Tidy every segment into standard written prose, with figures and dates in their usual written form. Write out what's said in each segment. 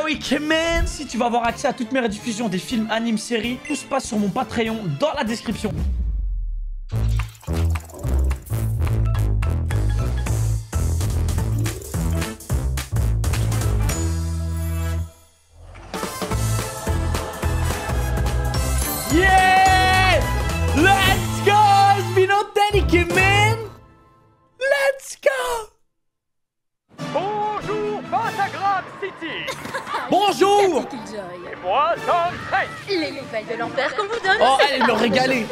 week, man. Si tu veux avoir accès à toutes mes rediffusions des films, animes, séries, tout se passe sur mon Patreon dans la description. Yeah! Let's go! Spinotenik, man! Let's go! Bonjour, Pentagram City. Bonjour! Et moi, Tom Craig. Les nouvelles de l'enfer qu'on vous donne. Oh, c'est elle me régalait.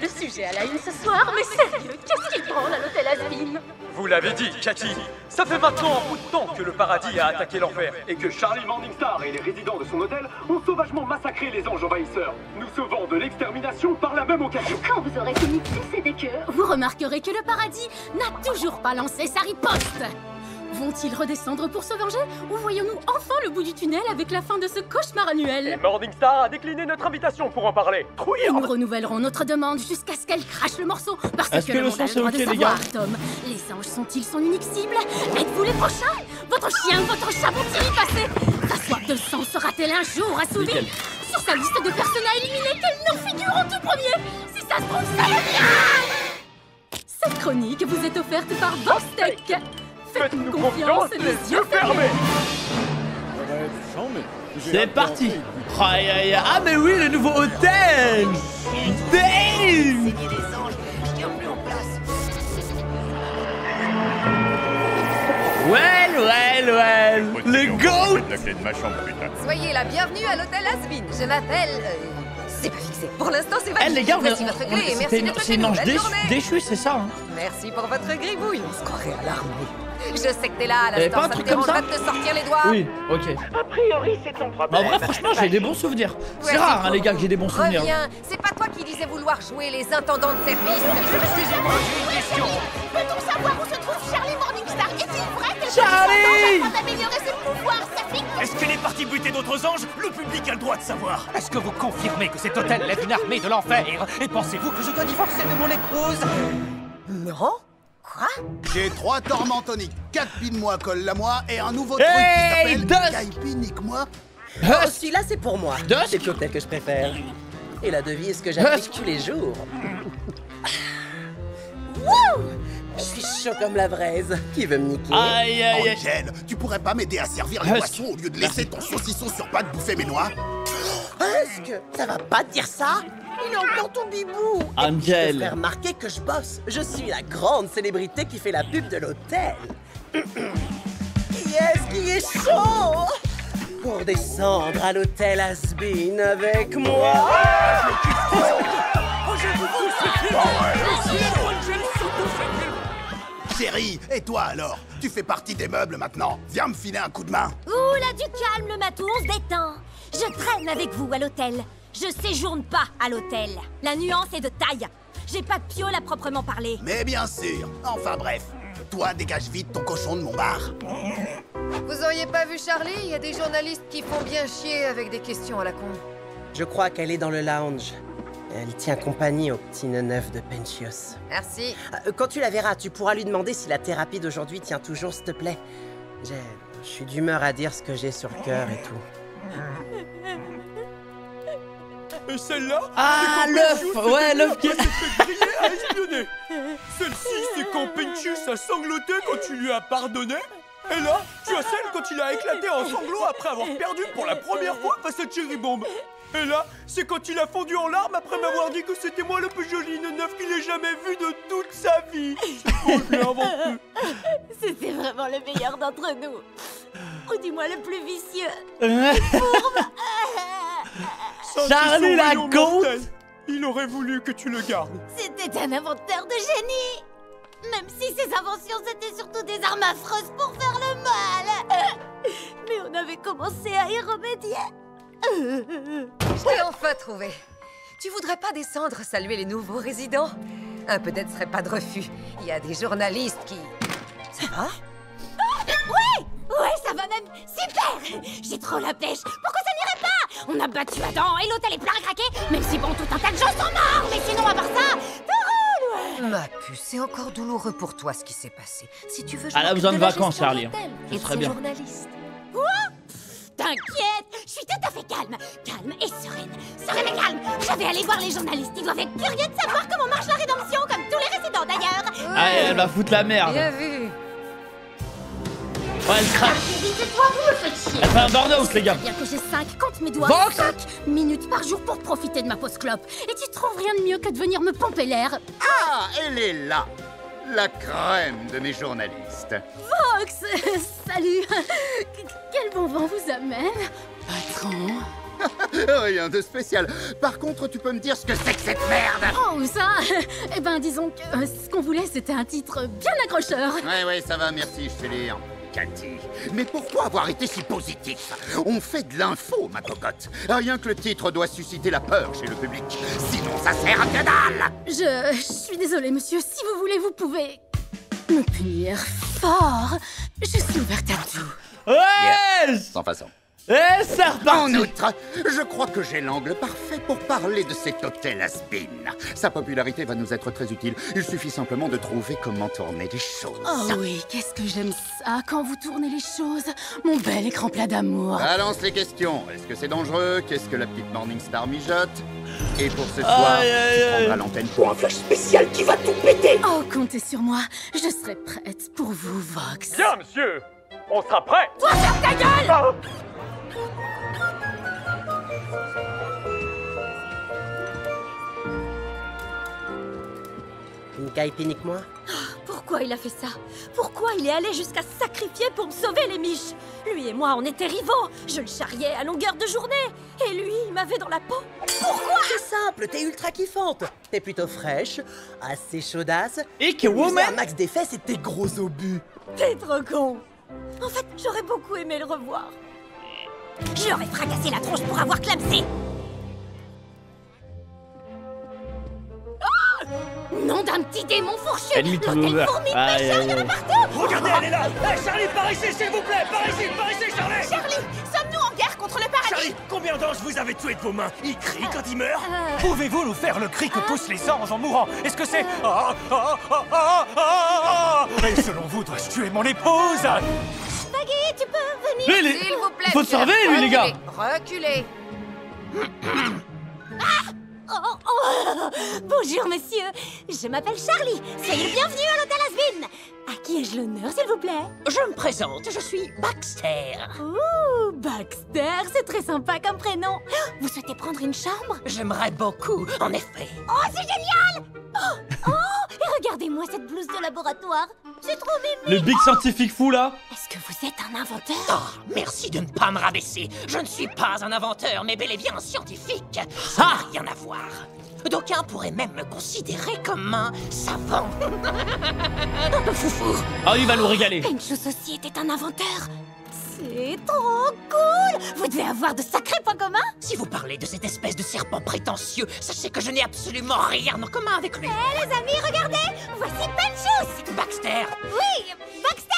Le sujet à la une ce soir, mais sérieux, qu'est-ce qu'il branle à l'hôtel Asbin? Vous l'avez dit, Cathy. Ça fait maintenant un bout de temps que le paradis a attaqué l'enfer et que Charlie Morningstar et les résidents de son hôtel ont sauvagement massacré les anges envahisseurs, nous sauvant de l'extermination par la même occasion. Quand vous aurez fini de sucer des queues, vous remarquerez que le paradis n'a toujours pas lancé sa riposte. Vont-ils redescendre pour se venger? Ou voyons-nous enfin le bout du tunnel avec la fin de ce cauchemar Et annuel? Morningstar a décliné notre invitation pour en parler. Et Trouillard. nous renouvellerons notre demande jusqu'à ce qu'elle crache le morceau. Parce Est-ce que que le le monde son, a c'est le droit ok, de les gars? savoir, Tom. Les anges sont-ils son unique cible? Êtes-vous les prochains? Votre chien, votre chat vont-ils y passer? Sa soif de sang sera-t-elle un jour assouvie? Nickel. Sur sa liste de personnes à éliminer, quel nom figure en tout premier? Si ça se trouve, c'est le mien! Cette chronique vous est offerte par Vostek. Faites-nous confiance les yeux fermés. C'est parti. Aïe, aïe, aïe. Ah mais oui, le nouveau hôtel. Damn. Well. Le GOAT. La clé de ma chambre, putain. Soyez la bienvenue à l'hôtel Asbin. Je m'appelle... c'est pas fixé. Pour l'instant, c'est valide. Eh les gars, Voici votre clé et merci d'être c'est chez une nous. ange Belle journée. déchue, c'est ça hein. Merci pour votre gribouille. On se croirait à l'armée. Je sais que t'es là à Y'avait pas l'instant. un Ça te truc comme ça dérangerait de te sortir les doigts? Oui, ok. A priori, c'est ton problème. Bah, en vrai, franchement, j'ai des bons souvenirs. C'est Ouais, rare, hein, pour les gars, vous. que j'ai des bons souvenirs. Reviens. C'est pas toi qui disais vouloir jouer les intendants de service. Excusez-moi, j'ai une question. Peut-on savoir où se trouve Charlie Morningstar? Est-il vrai qu'elle Charlie! afin d'améliorer ses pouvoirs, sa fille? Est-ce qu'elle est partie buter d'autres anges? Le public a le droit de savoir. Est-ce que vous confirmez que cet hôtel lève une armée de l'enfer? Et pensez-vous que je dois divorcer de mon épouse? Non? Quoi? J'ai 3 torments toniques, 4 pine-moi, colle-la-moi et un nouveau Hey, truc qui Dust. s'appelle Kaipi, nique-moi. Oh, celui-là, c'est pour moi. Dusk. C'est l'hôtel que je préfère. Et la devise que j'applique tous les jours. Wouh! Je suis chaud comme la braise. Qui veut me niquer? Aïe, aïe, aïe. Angel, tu pourrais pas m'aider à servir les Husk. boissons au lieu de laisser ton saucisson sur pattes bouffer mes noix? Husk, ça va pas te dire ça? Il est encore ton bibou. Et puis, Angel. je te ferai remarquer que je bosse. Je suis la grande célébrité qui fait la pub de l'hôtel. Yes, qui est chaud pour descendre à l'hôtel Asbin avec moi. Chérie, et toi alors? Tu fais partie des meubles maintenant. Viens me filer un coup de main. Ouh là, du calme, le matou, on se détend. Je traîne avec vous à l'hôtel. Je séjourne pas à l'hôtel. La nuance est de taille. J'ai pas de piole à proprement parler. Mais bien sûr. Enfin bref. Toi, dégage vite ton cochon de mon bar. Vous auriez pas vu Charlie? Il y a des journalistes qui font bien chier avec des questions à la con. Je crois qu'elle est dans le lounge. Elle tient compagnie au petit neuf de Pentios. Merci. Quand tu la verras, tu pourras lui demander si la thérapie d'aujourd'hui tient toujours, s'il te plaît. Je suis d'humeur à dire ce que j'ai sur le cœur et tout. Et celle-là? Ah, l'œuf. Ouais, l'œuf qui... à espionner. Celle-ci, c'est quand Pentius a sangloté quand tu lui as pardonné. Et là, tu as celle quand il a éclaté en sanglots après avoir perdu pour la première fois face à Cherry Bomb. Et là, c'est quand il a fondu en larmes après m'avoir dit que c'était moi le plus joli neuf qu'il ait jamais vu de toute sa vie. C'est bon, je l'ai inventé. C'était vraiment le meilleur d'entre nous. Ou du moins le plus vicieux. Ça, Charlie c'est son la rayon goat. mortel. Il aurait voulu que tu le gardes. C'était un inventeur de génie. Même si ses inventions c'était surtout des armes affreuses pour faire le mal. Mais on avait commencé à y remédier. Je t'ai enfin trouvé. Tu voudrais pas descendre saluer les nouveaux résidents? Un peu d'aide serait pas de refus. Il y a des journalistes qui... Ça va? Ouais, ça va même super. J'ai trop la pêche. Pourquoi ça n'irait pas? On a battu Adam et l'hôtel est plein à craquer. Même si bon, tout un tas de gens sont morts. Mais sinon, à part ça, ça roule, ouais. Ma puce, c'est encore douloureux pour toi ce qui s'est passé. Si tu veux, je Elle a m'occupe besoin de la vacances, gestion de Charlie. l'hôtel Ce et de serait ses bien. journalistes. T'as t'inquiète, je suis tout à fait calme. Calme et sereine. Sereine et calme. Je vais aller voir les journalistes. Ils doivent être curieux de savoir comment marche la rédemption, comme tous les résidents d'ailleurs. Ah, elle va foutre la merde. Bien vu. Ouais, elle craque. Évitez-toi, vous me faites chier. Elle fait un burn-out, les gars. Bien que j'ai 5, compte mes doigts. Vox 5 minutes par jour pour profiter de ma pause clope. Et tu trouves rien de mieux que de venir me pomper l'air. Ah, elle est là. La crème de mes journalistes. Vox, salut. Quel bon vent vous amène? Patron. Rien de spécial. Par contre, tu peux me dire ce que c'est que cette merde? Oh, ça. Eh ben, disons que ce qu'on voulait, c'était un titre bien accrocheur. Ouais, ça va, merci, je sais lire. Cathy, mais pourquoi avoir été si positif? On fait de l'info, ma cocotte. Rien que le titre doit susciter la peur chez le public. Sinon, ça sert à que dalle. Je suis désolée, monsieur. Si vous voulez, vous pouvez me punir fort. Je suis ouverte à tout. Ouais. Sans façon. Et c'est reparti. En outre, je crois que j'ai l'angle parfait pour parler de cet hôtel Asbin. Sa popularité va nous être très utile. Il suffit simplement de trouver comment tourner les choses. Oh oui, qu'est-ce que j'aime ça quand vous tournez les choses. Mon bel écran plat d'amour. Balance les questions. Est-ce que c'est dangereux? Qu'est-ce que la petite Morningstar mijote? Et pour ce soir, tu prendras l'antenne pour un flash spécial qui va tout péter. Oh, comptez sur moi. Je serai prête pour vous, Vox. Bien, monsieur. On sera prêt. Toi, ferme ta gueule. Ah. Pinkai, pinique-moi. Pourquoi il a fait ça? Pourquoi il est allé jusqu'à se sacrifier pour me sauver les miches? Lui et moi, on était rivaux. Je le charriais à longueur de journée. Et lui, il m'avait dans la peau. Pourquoi? C'est simple, t'es ultra kiffante. T'es plutôt fraîche, assez chaudasse. Et que Vous avez un woman. max des fesses et t'es gros obus. T'es trop con. En fait, j'aurais beaucoup aimé le revoir. Je leur ai fracassé la tronche pour avoir clamsé. Nom d'un petit démon fourchu. Ennemi tout L'hôtel ouvert. fourmi, Aïe, pêcheur, aïe, il y en a aïe. partout. Regardez, elle est là. Hey, Charlie, par ici, s'il vous plaît. Par ici, Charlie. Charlie, sommes-nous en guerre contre le paradis? Charlie, combien d'anges vous avez tué de vos mains? Il crie quand il meurt? Pouvez-vous nous faire le cri que poussent les anges en mourant? Est-ce que c'est... Et selon vous, dois-je tuer mon épouse? Maggie, tu peux venir? Lui, il est- S'il vous plaît. Il faut te surveiller, lui, les gars. Reculez. Bonjour, monsieur. Je m'appelle Charlie. Soyez le bienvenu à l'hôtel Asbin. À qui ai-je l'honneur, s'il vous plaît? Je me présente, je suis Baxter. Ouh, Baxter, c'est très sympa comme prénom. Vous souhaitez prendre une chambre? J'aimerais beaucoup, en effet. Oh, c'est génial! Oh, et regardez-moi cette blouse de laboratoire. C'est trop mimi. Le big scientifique fou là. Est-ce que vous êtes un inventeur? Oh, merci de ne pas me rabaisser. Je ne suis pas un inventeur, mais bel et bien un scientifique. Ça n'a rien à voir. D'aucuns pourraient même me considérer comme un savant. Foufou. Ah, il va nous régaler. Penchus aussi était un inventeur. C'est trop cool. Vous devez avoir de sacrés points communs. Si vous parlez de cette espèce de serpent prétentieux, sachez que je n'ai absolument rien en commun avec lui. Eh, les amis, regardez. Voici Penchus. Baxter. Oui, Baxter.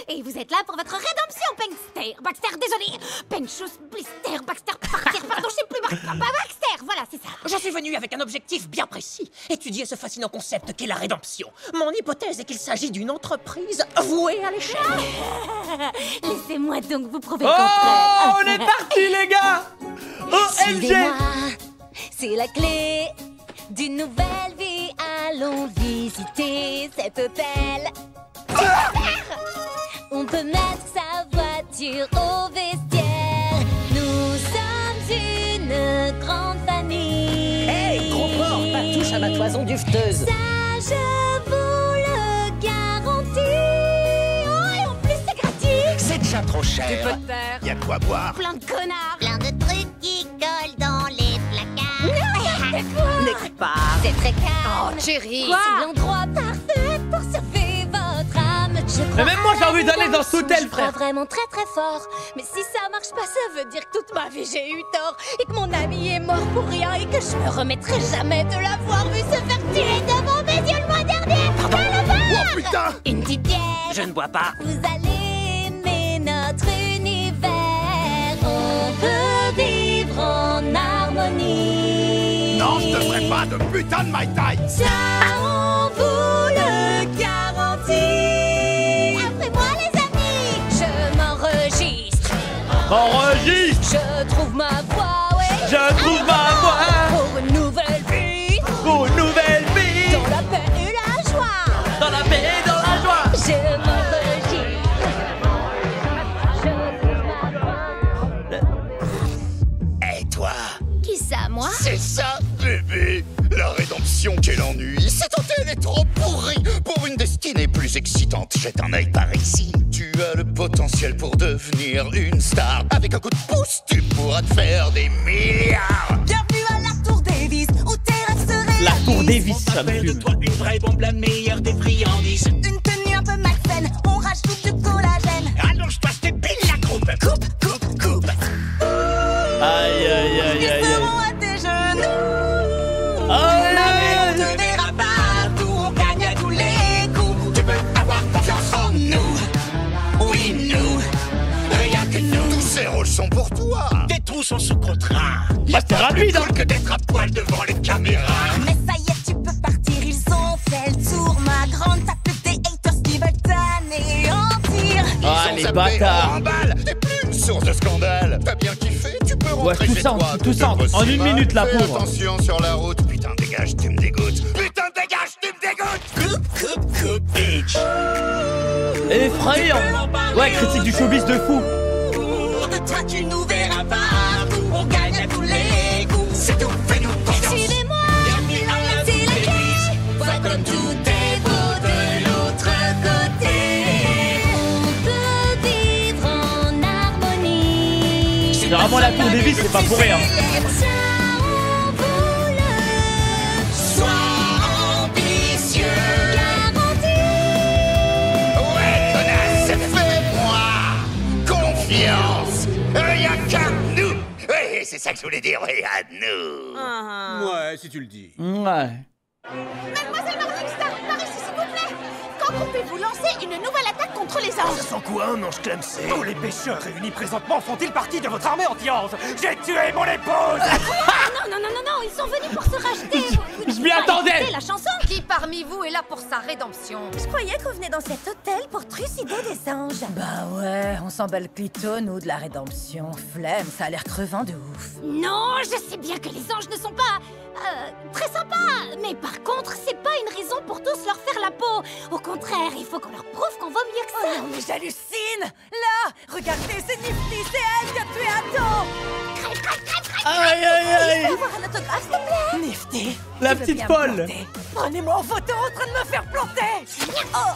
Et vous êtes là pour votre rédemption, Baxter. Baxter, désolé. Penchus, Blister, Baxter, partir, pardon, je sais plus. Baxter, voilà, c'est ça. Je suis venu avec un objectif bien précis. Étudier ce fascinant concept qu'est la rédemption. Mon hypothèse est qu'il s'agit d'une entreprise vouée à l'échec. Laissez-moi donc vous prouver Oh, le contraire. on est parti, les gars. OMG. Suivez-moi, c'est la clé d'une nouvelle vie. Allons visiter cet hôtel. On peut mettre sa voiture au vestiaire. Nous sommes une grande famille. Hey, gros porc, pas touche à ma toison dufteuse. Ça, je vous le garantis. Oh, et en plus, c'est gratuit. C'est déjà trop cher. Te taire. Y a de quoi boire. Plein de connards. Plein de trucs qui collent dans les placards. N'écoute pas. C'est très calme. Oh, chérie. C'est l'endroit parfait pour sauver votre âme. Je crois Mais même moi, j'ai envie à d'aller dans Penchus, cet hôtel, je crois frère. vraiment très très fort. Mais si ça marche pas, ça veut dire que toute ma vie j'ai eu tort. Et que mon ami est mort pour rien. Et que je me remettrai jamais de l'avoir vu se faire tuer devant mes yeux le mois dernier. Pardon. Oh putain! Une petite bière. Je ne bois pas. Vous allez aimer notre univers. On peut vivre en harmonie. Non, je te ferai pas de putain de Mai Tai! Ça, on vous le garantit. Après moi, les amis, je m'enregistre. Enregistre. Je trouve ma voix, ouais. Je trouve ma voix. Pour une nouvelle vie. Pour une nouvelle vie. Dans la paix et la joie. Dans la paix et dans la joie. Je m'enregistre. Je trouve ma voix. Et toi? Qui ça, moi? C'est ça, bébé. La rédemption, quel ennui. Cette hôtel est trop pourri. Pour une destinée plus excitante, jette un œil par ici. Tu as le potentiel pour devenir une star. Avec un coup de pouce, tu pourras te faire des milliards. Bienvenue à la Tour Davis, où tes rêves se réalisent. La Tour Davis, ça me fume. Une vraie bombe, la meilleure des friandises. Une tenue un peu malsaine, on rajoute du collagène. Allonge-toi, je t'épile la coupe. Coupe, coupe, coupe. Aïe, aïe, aïe, aïe. Ils seront à tes genoux. Aïe, On te verra partout, on gagne à tous les coups. Tu peux avoir confiance en nous. Oui, nous. Rien que nous. Tous ces rôles sont pour toi. Tes trous sont sous contrat. Bah, c'était rapide, hein. Que d'être à poil devant les caméras. Mais ça y est, tu peux partir, ils ont fait le tour. Ma grande tape des haters qui veulent t'anéantir. Ah, les bâtards. T'es plus une source de scandale. T'as bien kiffé, tu peux rentrer tout chez ça, toi. tout ça, en une minute, la Fais pauvre. attention sur la route. Putain, dégage, tu me dégoûtes. Putain, dégage, tu me dégoûtes. Coupe, coupe, bitch. Effrayant. Ouais, critique du showbiz de fou. Toi, tu nous verras partout. On gagne à tous les coups. C'est tout, fais-nous confiance. Suivez-moi. Bienvenue à la C'est la Davis. Vois comme tout est beau de l'autre côté. On peut vivre en harmonie. C'est vraiment la Tour Davis, c'est pas pour rien. Ça, on vous le Sois ambitieux. garantit. Ouais, connasse, fais-moi confiance. Rien qu'à nous. Ouais, c'est ça que je voulais dire, rien à nous. Ouais, si tu le dis. Ouais. Mademoiselle Morningstar, par ici s'il vous plaît. Quand comptez-vous lancer une nouvelle attaque contre les anges? Sans quoi un ange clamsé? Tous les pêcheurs réunis présentement font-ils partie de votre armée anti-ange? J'ai tué mon épouse! Non, non, non, non, non, ils sont venus pour se racheter. Je m'y attendais. C'est la chanson. Qui parmi vous est là pour sa rédemption? Je croyais qu'on venait dans cet hôtel pour trucider des anges. Bah ouais, on s'en bat le clito, nous, de la rédemption. Flemme, ça a l'air crevant de ouf. Non, je sais bien que les anges ne sont pas très sympas. Mais par contre, c'est pas une raison pour tous leur faire la peau. Au contraire, il faut qu'on leur prouve qu'on vaut mieux que ça. Oh non, mais j'hallucine. Là, regardez, c'est Nifty, c'est elle qui a tué Atto. Crève, crève, crève, crève. Aïe, aïe, aïe. Avoir un autographe, s'il te plaît. Nifty, La tu veux petite bien me folle. planter? Prenez-moi en photo en train de me faire planter. Oh,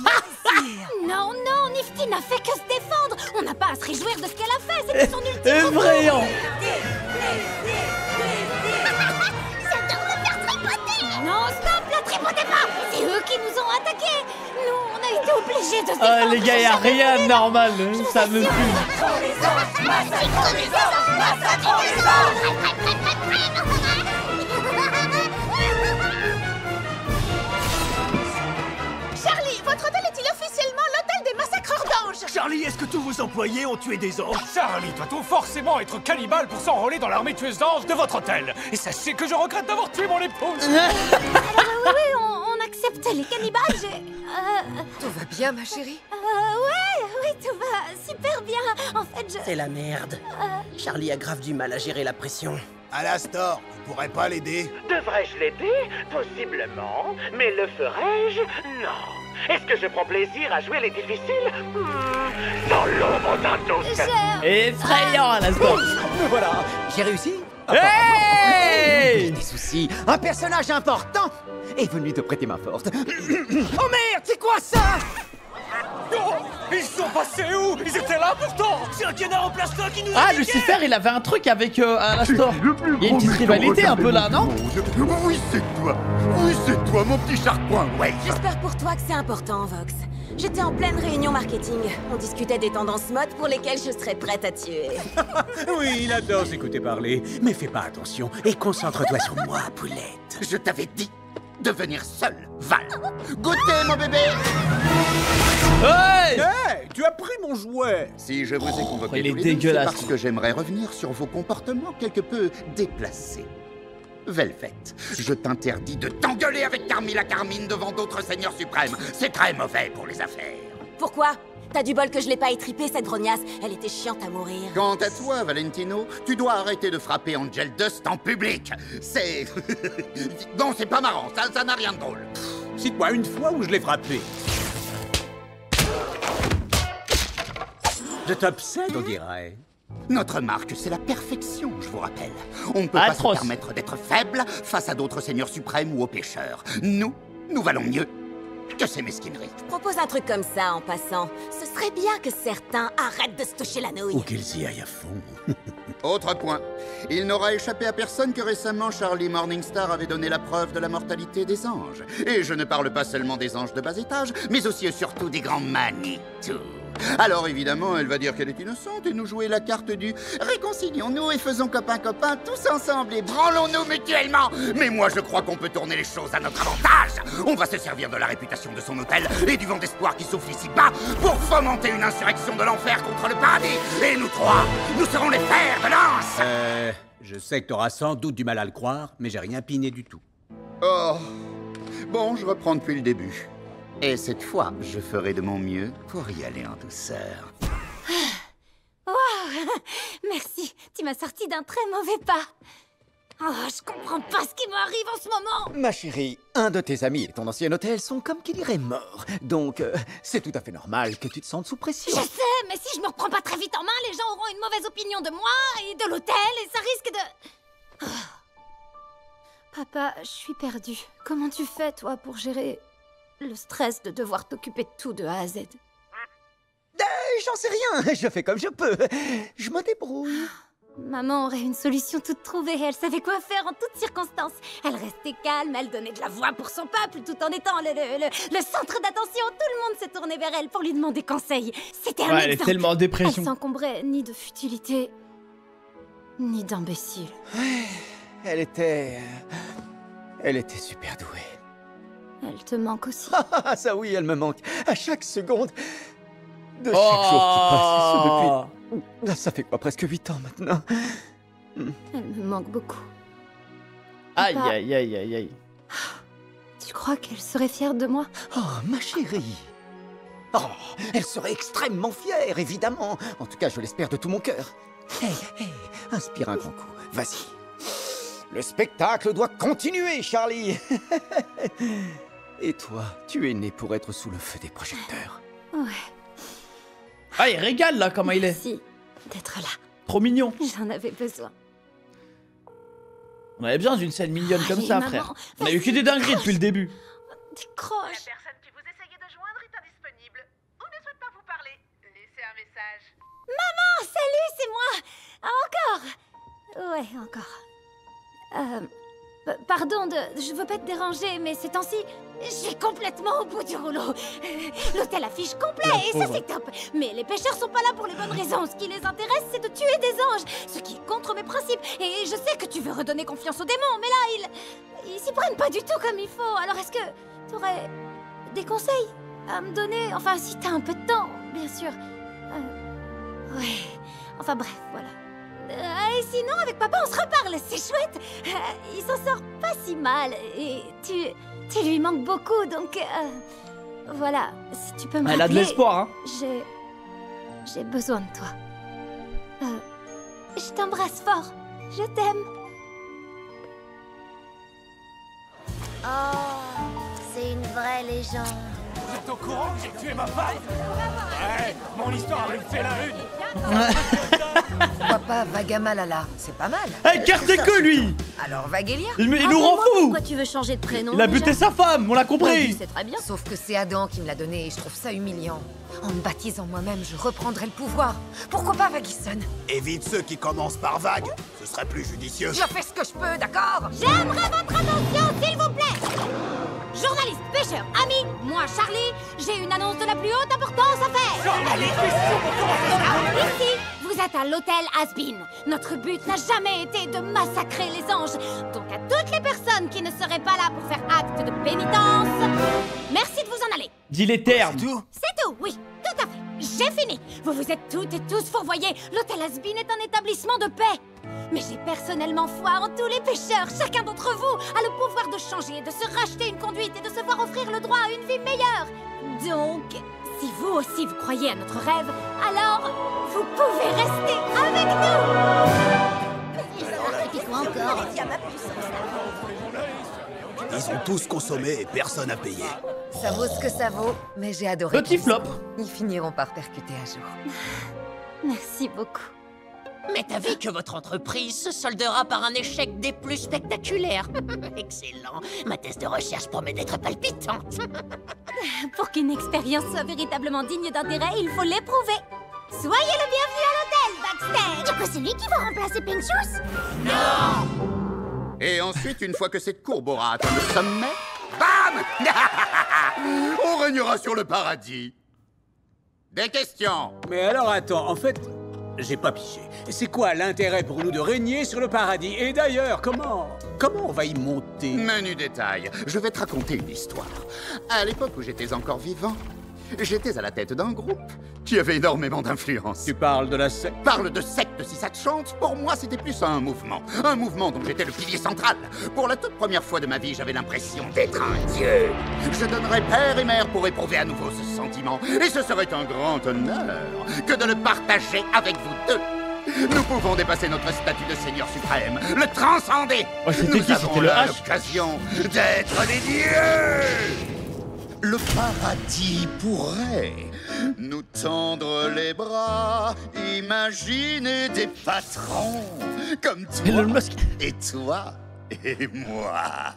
merci. Non, non, Nifty n'a fait que se défendre. On n'a pas à se réjouir de ce qu'elle a fait. C'était son ultime. Effrayant. J'adore me faire tripoter. Non, stop, la tripotez pas. C'est eux qui nous ont attaqués. Nous, on a été obligés de se défendre. Ah, les gars, y'a rien de normal. Hein. Ça me fume. Charlie, votre hôtel est-il officiellement l'hôtel des massacreurs d'anges? Charlie, est-ce que tous vos employés ont tué des anges? Charlie doit-on forcément être cannibale pour s'enrôler dans l'armée tueuse d'anges de votre hôtel? Et sachez que je regrette d'avoir tué mon épouse! Oui, on accepte les cannibales. Tout va bien, ma chérie? Oui, tout va super bien. En fait, C'est la merde. Charlie a grave du mal à gérer la pression. Alastor, tu pourrais pas l'aider? Devrais-je l'aider? Possiblement. Mais le ferais-je? Non. Est-ce que je prends plaisir à jouer les difficiles? Dans l'ombre d'un doute. Effrayant, à la seconde. Me voilà, j'ai réussi. Hey! Des soucis. Un personnage important est venu te prêter main forte. Oh merde, c'est quoi ça? Oh, ils sont passés où? Ils étaient là pourtant! C'est un canard en plastoc qui nous a Ah, niqué. Lucifer, il avait un truc avec Alastor. Il y a une petite rivalité un peu là, non? Oui, c'est toi. Oui, c'est toi, mon petit charcoin. Ouais. J'espère pour toi que c'est important, Vox. J'étais en pleine réunion marketing. On discutait des tendances mode pour lesquelles je serais prête à tuer. Oui, il adore s'écouter parler. Mais fais pas attention et concentre-toi sur moi, poulette. Je t'avais dit de venir seul, Val. Goûtez, mon bébé. Hey! Hey, tu as pris mon jouet. Si je vous ai convoqué il est tous les deux, c'est dégueulasse. parce que j'aimerais revenir sur vos comportements quelque peu déplacés. Velvet, je t'interdis de t'engueuler avec Carmilla Carmine devant d'autres seigneurs suprêmes. C'est très mauvais pour les affaires. Pourquoi? T'as du bol que je l'ai pas étripée, cette grognasse. Elle était chiante à mourir. Quant à toi, Valentino, tu dois arrêter de frapper Angel Dust en public. C'est... Non, c'est pas marrant, ça n'a rien de drôle. Cite-moi une fois où je l'ai frappé. Je t'obsède, on dirait. Notre marque, c'est la perfection, je vous rappelle. On ne peut pas se permettre d'être faible face à d'autres seigneurs suprêmes ou aux pécheurs. Nous valons mieux que ces mesquineries. Je propose un truc comme ça en passant. Ce serait bien que certains arrêtent de se toucher la nouille. Ou qu'ils y aillent à fond. Autre point. Il n'aura échappé à personne que récemment Charlie Morningstar avait donné la preuve de la mortalité des anges. Et je ne parle pas seulement des anges de bas étage, mais aussi et surtout des grands Manitou. Alors évidemment, elle va dire qu'elle est innocente et nous jouer la carte du « réconcilions-nous et faisons copain-copain tous ensemble et branlons-nous mutuellement ». Mais moi, je crois qu'on peut tourner les choses à notre avantage. On va se servir de la réputation de son hôtel et du vent d'espoir qui souffle ici bas pour fomenter une insurrection de l'enfer contre le paradis. Et nous trois, nous serons les fers de lance. Je sais que t'auras sans doute du mal à le croire, mais j'ai rien piné du tout. Oh. Bon, je reprends depuis le début. Et cette fois, je ferai de mon mieux pour y aller en douceur. Waouh! Merci, tu m'as sorti d'un très mauvais pas. Oh, je comprends pas ce qui m'arrive en ce moment. Ma chérie, un de tes amis et ton ancien hôtel sont comme qui dirait morts. Donc, c'est tout à fait normal que tu te sentes sous pression. Je sais, mais si je me reprends pas très vite en main, les gens auront une mauvaise opinion de moi et de l'hôtel et ça risque de... Papa, je suis perdue. Comment tu fais, toi, pour gérer le stress de devoir t'occuper de tout de A à Z? J'en sais rien, je fais comme je peux. Je me débrouille. Maman aurait une solution toute trouvée, elle savait quoi faire en toutes circonstances. Elle restait calme, elle donnait de la voix pour son peuple tout en étant le centre d'attention. Tout le monde s'est tourné vers elle pour lui demander conseil. C'était un exemple. Elle est tellement en dépression. Elle s'encombrait ni de futilité, ni d'imbécile. Elle était super douée. Elle te manque aussi. Ah, ça oui, elle me manque. À chaque seconde de chaque jour qui passe. Ce depuis... Ça fait quoi, presque 8 ans maintenant. Elle me manque beaucoup. Aïe, Papa, aïe, aïe, aïe, aïe. Tu crois qu'elle serait fière de moi? Oh, ma chérie. Oh, elle serait extrêmement fière, évidemment. En tout cas, je l'espère de tout mon cœur. Hé, inspire un grand coup. Vas-y. Le spectacle doit continuer, Charlie. Et toi, tu es né pour être sous le feu des projecteurs. Ouais. Ah, il régale là, comment il est. Merci d'être là. Trop mignon. J'en avais besoin. On avait besoin d'une scène mignonne comme ça, maman, frère. On a eu que des dingueries depuis le début. Décroche. La personne qui vous essayait de joindre est indisponible ou ne souhaite pas vous parler. Laissez un message. Maman, salut, c'est moi. Encore. Ouais, encore. Pardon, je veux pas te déranger, mais ces temps-ci, j'ai complètement au bout du rouleau. L'hôtel affiche complet et ça c'est top. Mais les pêcheurs sont pas là pour les bonnes raisons. Ce qui les intéresse, c'est de tuer des anges, ce qui est contre mes principes. Et je sais que tu veux redonner confiance aux démons, mais là, ils s'y prennent pas du tout comme il faut. Alors est-ce que t'aurais des conseils à me donner? Enfin, si t'as un peu de temps, bien sûr. Ouais. Enfin bref, voilà. Et sinon, avec papa, on se reparle, c'est chouette. Il s'en sort pas si mal. Et tu lui manques beaucoup, donc... voilà, si tu peux me rappeler... Elle a de l'espoir, hein. J'ai besoin de toi. Je t'embrasse fort. Je t'aime. Oh, c'est une vraie légende. Vous êtes au courant que j'ai tué ma femme? Ouais, mon histoire avait fait la une. Papa, Vagamalala, c'est pas mal. Eh, carte que lui. Alors Vagelia? Il nous rend fou. Pourquoi tu veux changer de prénom? Il a buté sa femme, on l'a compris. C'est très bien. Sauf que c'est Adam qui me l'a donné et je trouve ça humiliant. En me baptisant moi-même, je reprendrai le pouvoir. Pourquoi pas Vagisson? Évite ceux qui commencent par vague. Ce serait plus judicieux. Je fais ce que je peux, d'accord? J'aimerais votre attention, s'il vous plaît. Journaliste, pêcheur, ami, moi Charlie, j'ai une annonce de la plus haute importance à faire. Ici, vous êtes à l'hôtel Has-Been. Notre but n'a jamais été de massacrer les anges. Donc à toutes les personnes qui ne seraient pas là pour faire acte de pénitence, merci de vous en aller. Dis les termes. C'est tout, oui, tout à fait. J'ai fini. Vous vous êtes toutes et tous fourvoyés. L'hôtel Has-Been est un établissement de paix. Mais j'ai personnellement foi en tous les pêcheurs. Chacun d'entre vous a le pouvoir de changer, de se racheter une conduite et de se voir offrir le droit à une vie meilleure. Donc, Si vous aussi vous croyez à notre rêve, alors vous pouvez rester avec nous. Et quoi encore? Ils ont tous consommé et personne n'a payé. Ça vaut ce que ça vaut, mais j'ai adoré. Petit flop. Ils finiront par percuter un jour. Merci beaucoup. Mais t'as vu que votre entreprise se soldera par un échec des plus spectaculaires. Excellent. Ma thèse de recherche promet d'être palpitante. Pour qu'une expérience soit véritablement digne d'intérêt, il faut l'éprouver. Soyez le bienvenu à l'hôtel, Baxter. Du coup, c'est lui qui va remplacer Pinchus? Non! Et ensuite, une fois que cette courbe aura atteint le sommet, bam! On régnera sur le paradis. Des questions? Mais alors attends, en fait, j'ai pas piché. C'est quoi l'intérêt pour nous de régner sur le paradis? Et d'ailleurs, comment on va y monter? Menu détail, je vais te raconter une histoire. À l'époque où j'étais encore vivant, j'étais à la tête d'un groupe qui avait énormément d'influence. Tu parles de la secte? Parle de secte si ça te chante. Pour moi, c'était plus un mouvement. Un mouvement dont j'étais le pilier central. Pour la toute première fois de ma vie, j'avais l'impression d'être un dieu. Je donnerais père et mère pour éprouver à nouveau ce sentiment. Et ce serait un grand honneur que de le partager avec vous deux. Nous pouvons dépasser notre statut de Seigneur suprême, le transcender. Oh, Nous avons le H. l'occasion d'être des dieux. Le paradis pourrait nous tendre les bras, imaginer des patrons comme toi et toi et moi.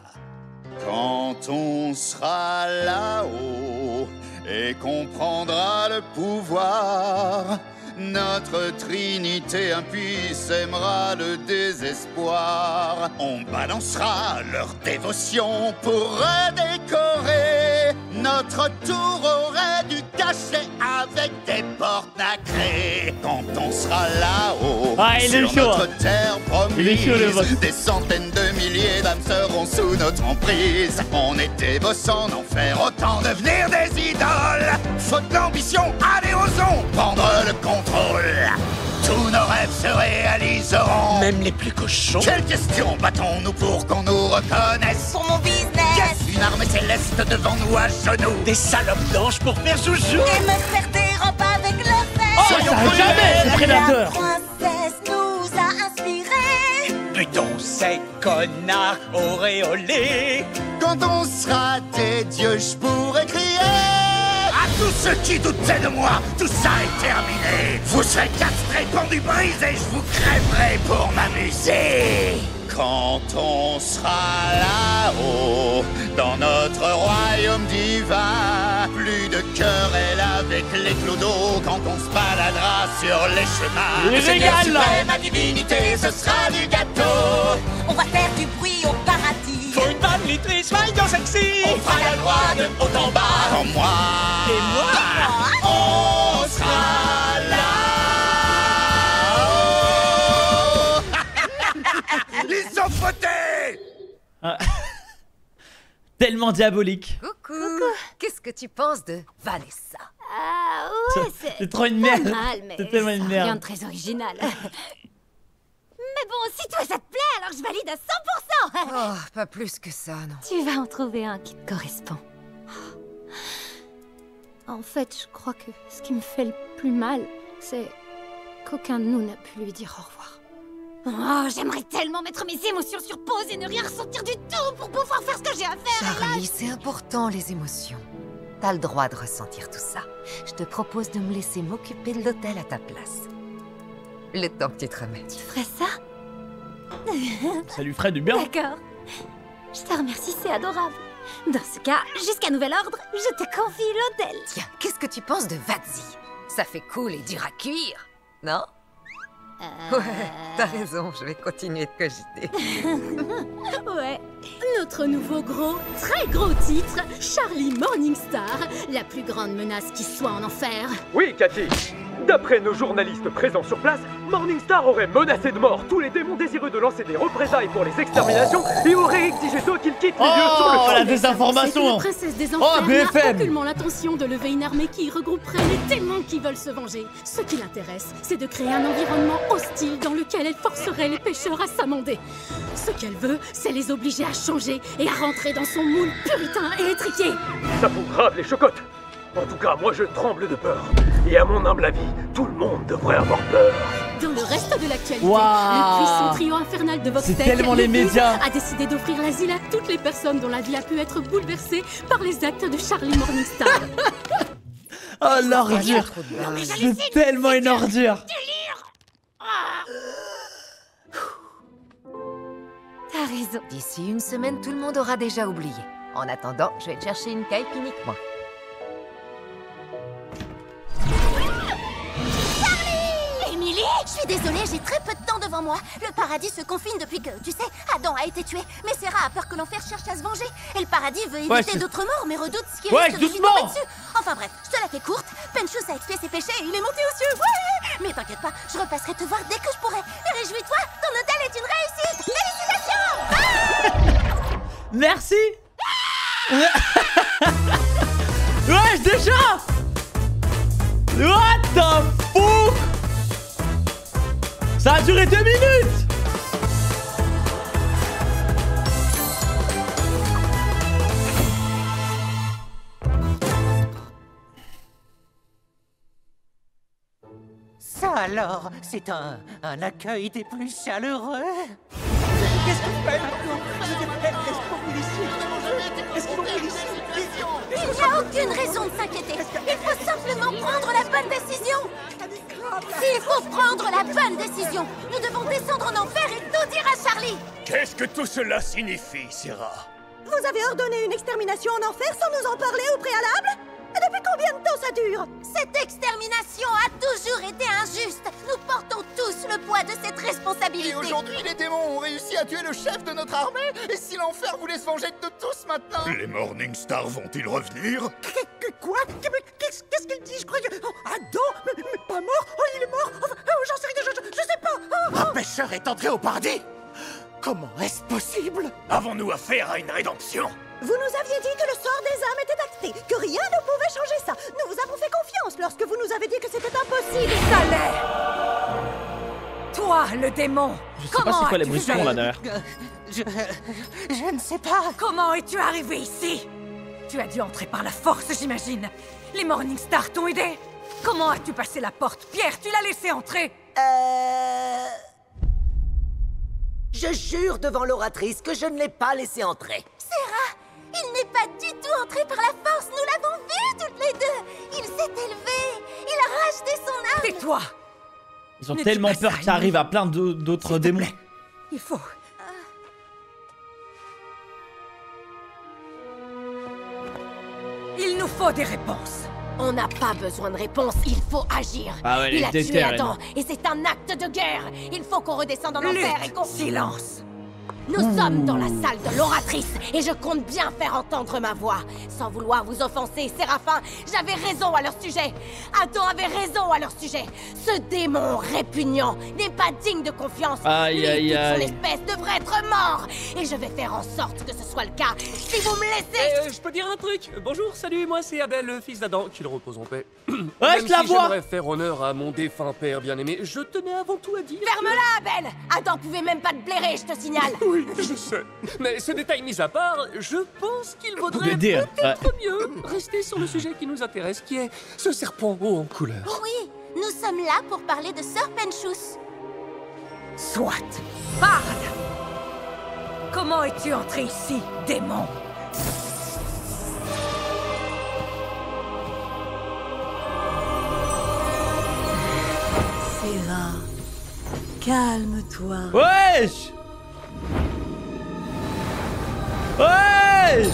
Quand on sera là-haut et qu'on prendra le pouvoir, notre trinité impie sèmera le désespoir. On balancera leur dévotion pour redécorer notre tour aurait dû cacher avec des portes nacrées. Quand on sera là-haut, sur notre terre promise, des centaines de milliers d'âmes seront sous notre emprise. On était boss en enfer, autant devenir des idoles. Faute d'ambition, allez osons prendre le contrôle. Tous nos rêves se réaliseront. Même les plus cochons. Quelle question battons-nous pour qu'on nous reconnaisse? Pour mon business. Yes, une armée céleste devant nous à genoux. Des salopes d'anges pour faire joujou. Et me faire des robes avec leur fesse. Oh, ça arrête jamais, ce prédateur. La princesse nous a inspirés. Buton sec, connard, auréolé. Quand on sera des dieux, je pourrais crier à tous ceux qui doutaient de moi, tout ça est terminé. Vous serez castrés, pendus, brisés, je vous crèverai pour m'amuser. Quand on sera là-haut, dans notre royaume divin, plus de querelle avec les clodos quand on se baladera sur les chemins. Le Seigneur suprême, ma divinité, ce sera du gâteau. On va faire du bruit au paradis. Faut une bonne litrice, voyons sexy. On fera la loi de haut en bas. Quand moi et moi, on sera là. Ils ont voté. Ah. Tellement diabolique. Coucou. Qu'est-ce que tu penses de Vanessa? Ah ouais, C'est trop une merde. Mais C'est tellement une rien merde. de très original. Mais bon, si toi ça te plaît, alors je valide à 100%. Oh, pas plus que ça, non. Tu vas en trouver un qui te correspond. En fait, je crois que ce qui me fait le plus mal, c'est qu'aucun de nous n'a pu lui dire au revoir. Oh, j'aimerais tellement mettre mes émotions sur pause et ne rien ressentir du tout pour pouvoir faire ce que j'ai à faire. Charlie, c'est important, les émotions. T'as le droit de ressentir tout ça. Je te propose de me laisser m'occuper de l'hôtel à ta place. Le temps que tu te remettes. Tu ferais ça? Ça lui ferait du bien. D'accord. Je te remercie, c'est adorable. Dans ce cas, jusqu'à nouvel ordre, je te confie l'hôtel. Tiens, qu'est-ce que tu penses de Vadzi? Ça fait cool et dur à cuire, non? Ouais, t'as raison, je vais continuer de cogiter. Ouais. Notre nouveau gros, très gros titre, Charlie Morningstar, la plus grande menace qui soit en enfer. Oui, Cathy. D'après nos journalistes présents sur place, Morningstar aurait menacé de mort tous les démons désireux de lancer des représailles pour les exterminations et aurait exigé d'eux qu'ils quittent les lieux sur le champ. La désinformation. C'est que la princesse des enfers n'a BFM. aucunement l'intention de lever une armée qui regrouperait les témoins qui veulent se venger. Ce qui l'intéresse, c'est de créer un environnement hostile dans lequel elle forcerait les pécheurs à s'amender. Ce qu'elle veut, c'est les obliger à changer et à rentrer dans son moule puritain et étriqué. Ça fout grave les chocottes. En tout cas, moi je tremble de peur. Et à mon humble avis, tout le monde devrait avoir peur. Dans le reste de l'actualité, Waouh. le puissant trio infernal de Voxtech C'est tellement les médias. a décidé d'offrir l'asile à toutes les personnes dont la vie a pu être bouleversée par les actes de Charlie Morningstar. Oh l'ordure. C'est tellement une ordure. T'as raison. D'ici une semaine, tout le monde aura déjà oublié. En attendant, je vais te chercher une caille uniquement. Émilie! Je suis désolée, j'ai très peu de temps devant moi. Le paradis se confine depuis que, tu sais, Adam a été tué. Mais Sarah a peur que l'enfer cherche à se venger. Et le paradis veut éviter d'autres morts, mais redoute ce qui risque de lui tomber dessus. Enfin bref, je te la fais courte. Penchus a expié ses péchés et il est monté aux cieux. Ouais! Mais t'inquiète pas, je repasserai te voir dès que je pourrai. Et réjouis-toi, ton hôtel est une réussite! Félicitations! Merci. Ouais, déjà. What the fuck? Ça a duré 2 minutes. Ça alors, c'est un accueil des plus chaleureux. Qu'est-ce que je fais maintenant? Est-ce qu'on finit ici? Est-ce qu'on finit ici? Il n'y a aucune raison de s'inquiéter. Il faut simplement prendre la bonne décision. S'il faut prendre la bonne décision, nous devons descendre en enfer et tout dire à Charlie. Qu'est-ce que tout cela signifie, Sarah? Vous avez ordonné une extermination en enfer sans nous en parler au préalable? Et depuis combien de temps ça dure? Cette extermination a toujours été injuste. Nous portons tous le poids de cette responsabilité. Et aujourd'hui, les démons ont réussi à tuer le chef de notre armée. Et si l'enfer voulait se venger de tous maintenant? Les Morningstar vont-ils revenir? Quoi? Qu'est-ce qu'il dit? Je crois que... Oh, Adam? Mais pas mort? Oh, il est mort? Enfin, j'en sais rien, je sais pas. Un pécheur est entré au paradis? Comment est-ce possible? Avons-nous affaire à une rédemption? Vous nous aviez dit que le sort des âmes était acté, que rien ne pouvait changer ça. Nous vous avons fait confiance lorsque vous nous avez dit que c'était impossible. Ça l'est. Toi, le démon. Je sais pas c'est quoi les brusquons là derrière. Je ne sais pas. Comment es-tu arrivé ici? Tu as dû entrer par la force, j'imagine. Les Morningstar t'ont aidé. Comment as-tu passé la porte? Pierre, tu l'as laissé entrer? Je jure devant l'oratrice que je ne l'ai pas laissé entrer. Sarah, il n'est pas du tout entré par la force. Nous l'avons vu toutes les deux. Il s'est élevé. Il a racheté son âme. Tais-toi. Ils ont tellement peur que ça arrive à plein d'autres démons. Il faut... Il nous faut des réponses. On n'a pas besoin de réponse, il faut agir. Ah ouais, il a tué Adam, et c'est un acte de guerre. Il faut qu'on redescende en enfer et qu'on... Silence. Nous sommes dans la salle de l'oratrice, et je compte bien faire entendre ma voix. Sans vouloir vous offenser, Séraphin, j'avais raison à leur sujet. Adam avait raison à leur sujet. Ce démon répugnant n'est pas digne de confiance. Aïe, aïe, Toute son aïe. espèce devrait être mort. Et je vais faire en sorte que ce soit le cas, si vous me laissez... Je peux dire un truc? Bonjour, salut, moi c'est Abel, le fils d'Adam, qu'il repose en paix. Ouais, Même je la si vois. j'aimerais faire honneur à mon défunt père bien-aimé, je tenais avant tout à dire... Ferme-la, Abel. Adam pouvait même pas te blairer, je te signale. Oui, je sais. Mais ce détail mis à part, je pense qu'il vaudrait Le dire, peut-être mieux rester sur le sujet qui nous intéresse, qui est ce serpent haut en couleur. Oui, nous sommes là pour parler de Sir Penchus. Soit. Parle. Comment es-tu entré ici, démon? Sarah, calme-toi. Wesh! Ouais!